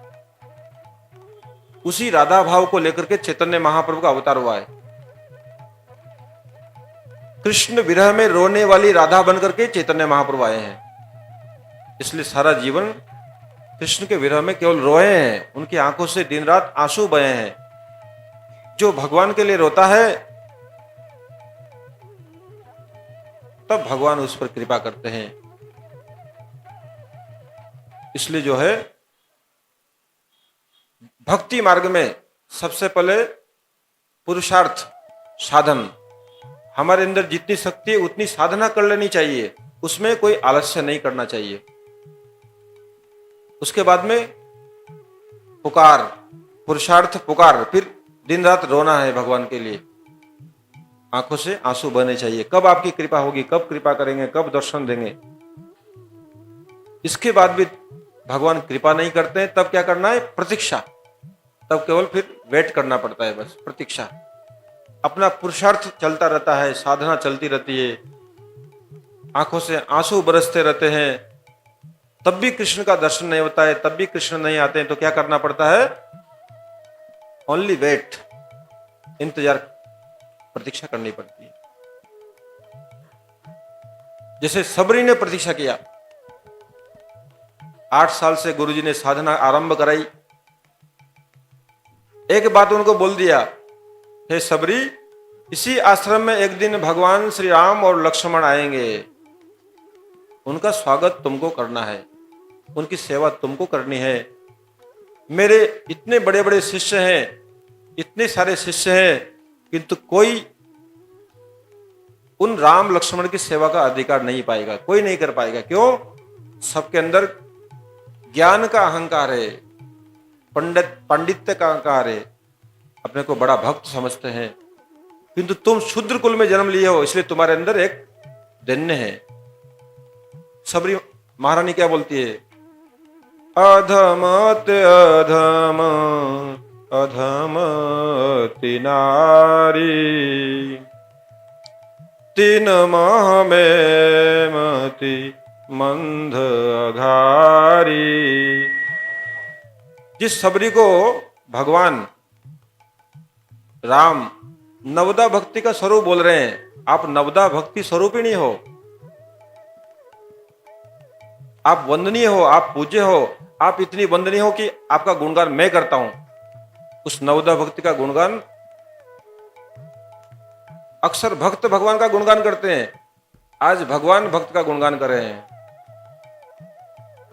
[SPEAKER 1] उसी राधा भाव को लेकर के चैतन्य महाप्रभु का अवतार हुआ है। कृष्ण विरह में रोने वाली राधा बनकर के चैतन्य महाप्रभु आए हैं। इसलिए सारा जीवन कृष्ण के विरह में केवल रोए हैं, उनकी आंखों से दिन रात आंसू बहे हैं। जो भगवान के लिए रोता है तब भगवान उस पर कृपा करते हैं। इसलिए जो है भक्ति मार्ग में सबसे पहले पुरुषार्थ साधन, हमारे अंदर जितनी शक्ति है उतनी साधना कर लेनी चाहिए, उसमें कोई आलस्य नहीं करना चाहिए। उसके बाद में पुकार, पुरुषार्थ पुकार, फिर दिन रात रोना है भगवान के लिए, आंखों से आंसू बहने चाहिए। कब आपकी कृपा होगी, कब कृपा करेंगे, कब दर्शन देंगे। इसके बाद भी भगवान कृपा नहीं करते हैं, तब क्या करना है, प्रतीक्षा। तब केवल फिर वेट करना पड़ता है, बस प्रतीक्षा। अपना पुरुषार्थ चलता रहता है, साधना चलती रहती है, आंखों से आंसू बरसते रहते हैं, तब भी कृष्ण का दर्शन नहीं होता है, तब भी कृष्ण नहीं आते हैं। तो क्या करना पड़ता है, ओनली वेट, इंतजार, प्रतीक्षा करनी पड़ती है। जैसे सबरी ने प्रतीक्षा किया, 8 साल से गुरुजी ने साधना आरंभ कराई। एक बात उनको बोल दिया, हे सबरी, इसी आश्रम में एक दिन भगवान श्री राम और लक्ष्मण आएंगे, उनका स्वागत तुमको करना है, उनकी सेवा तुमको करनी है। मेरे इतने बड़े बड़े शिष्य हैं, इतने सारे शिष्य हैं, किंतु कोई उन राम लक्ष्मण की सेवा का अधिकार नहीं पाएगा, कोई नहीं कर पाएगा। क्यों? सबके अंदर ज्ञान का अहंकार है, पांडित्य का अहंकार है, अपने को बड़ा भक्त समझते हैं। किंतु तुम शूद्र कुल में जन्म लिए हो, इसलिए तुम्हारे अंदर एक दैन्य है। सबरी महारानी क्या बोलती है, अधमत अधम अधमति नारी तीन माह में मति मंद अघारी। जिस सबरी को भगवान राम नवदा भक्ति का स्वरूप बोल रहे हैं, आप नवदा भक्ति स्वरूप ही नहीं हो, आप वंदनीय हो, आप पूज्य हो, आप इतनी वंदनीय हो कि आपका गुणगान मैं करता हूं। उस नवदा भक्ति का गुणगान अक्सर भक्त भगवान का गुणगान करते हैं, आज भगवान भक्त का गुणगान कर रहे हैं।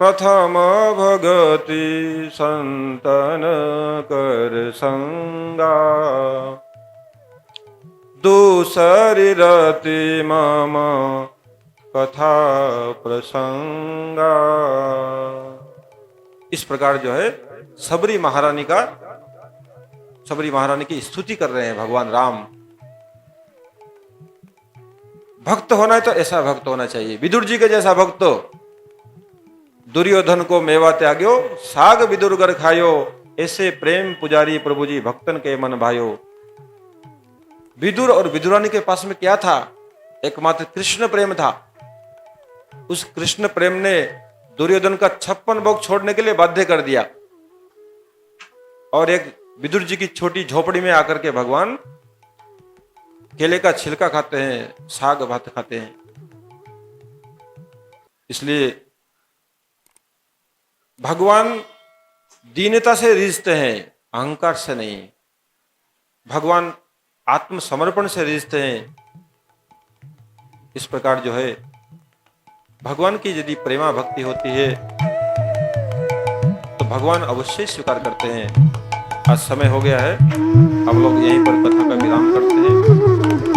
[SPEAKER 1] प्रथम भगति संतन कर संगा दूसरी रति मम कथा प्रसंगा। इस प्रकार जो है सबरी महारानी की स्तुति कर रहे हैं भगवान राम। भक्त होना है तो ऐसा भक्त होना चाहिए, विदुर जी के जैसा भक्त। दुर्योधन को मेवा त्याग्यो साग विदुर गर खायो, ऐसे प्रेम पुजारी प्रभु जी भक्तन के मन भायो। विदुर और विदुरानी के पास में क्या था, एकमात्र कृष्ण प्रेम था। उस कृष्ण प्रेम ने दुर्योधन का 56 भोग छोड़ने के लिए बाध्य कर दिया, और एक विदुर जी की छोटी झोपड़ी में आकर के भगवान केले का छिलका खाते हैं, साग भात खाते हैं। इसलिए भगवान दीनता से रिझते हैं, अहंकार से नहीं। भगवान आत्मसमर्पण से रिझते हैं। इस प्रकार जो है भगवान की यदि प्रेमा भक्ति होती है तो भगवान अवश्य स्वीकार करते हैं। आज समय हो गया है, हम लोग यहीं पर कथा का विराम करते हैं।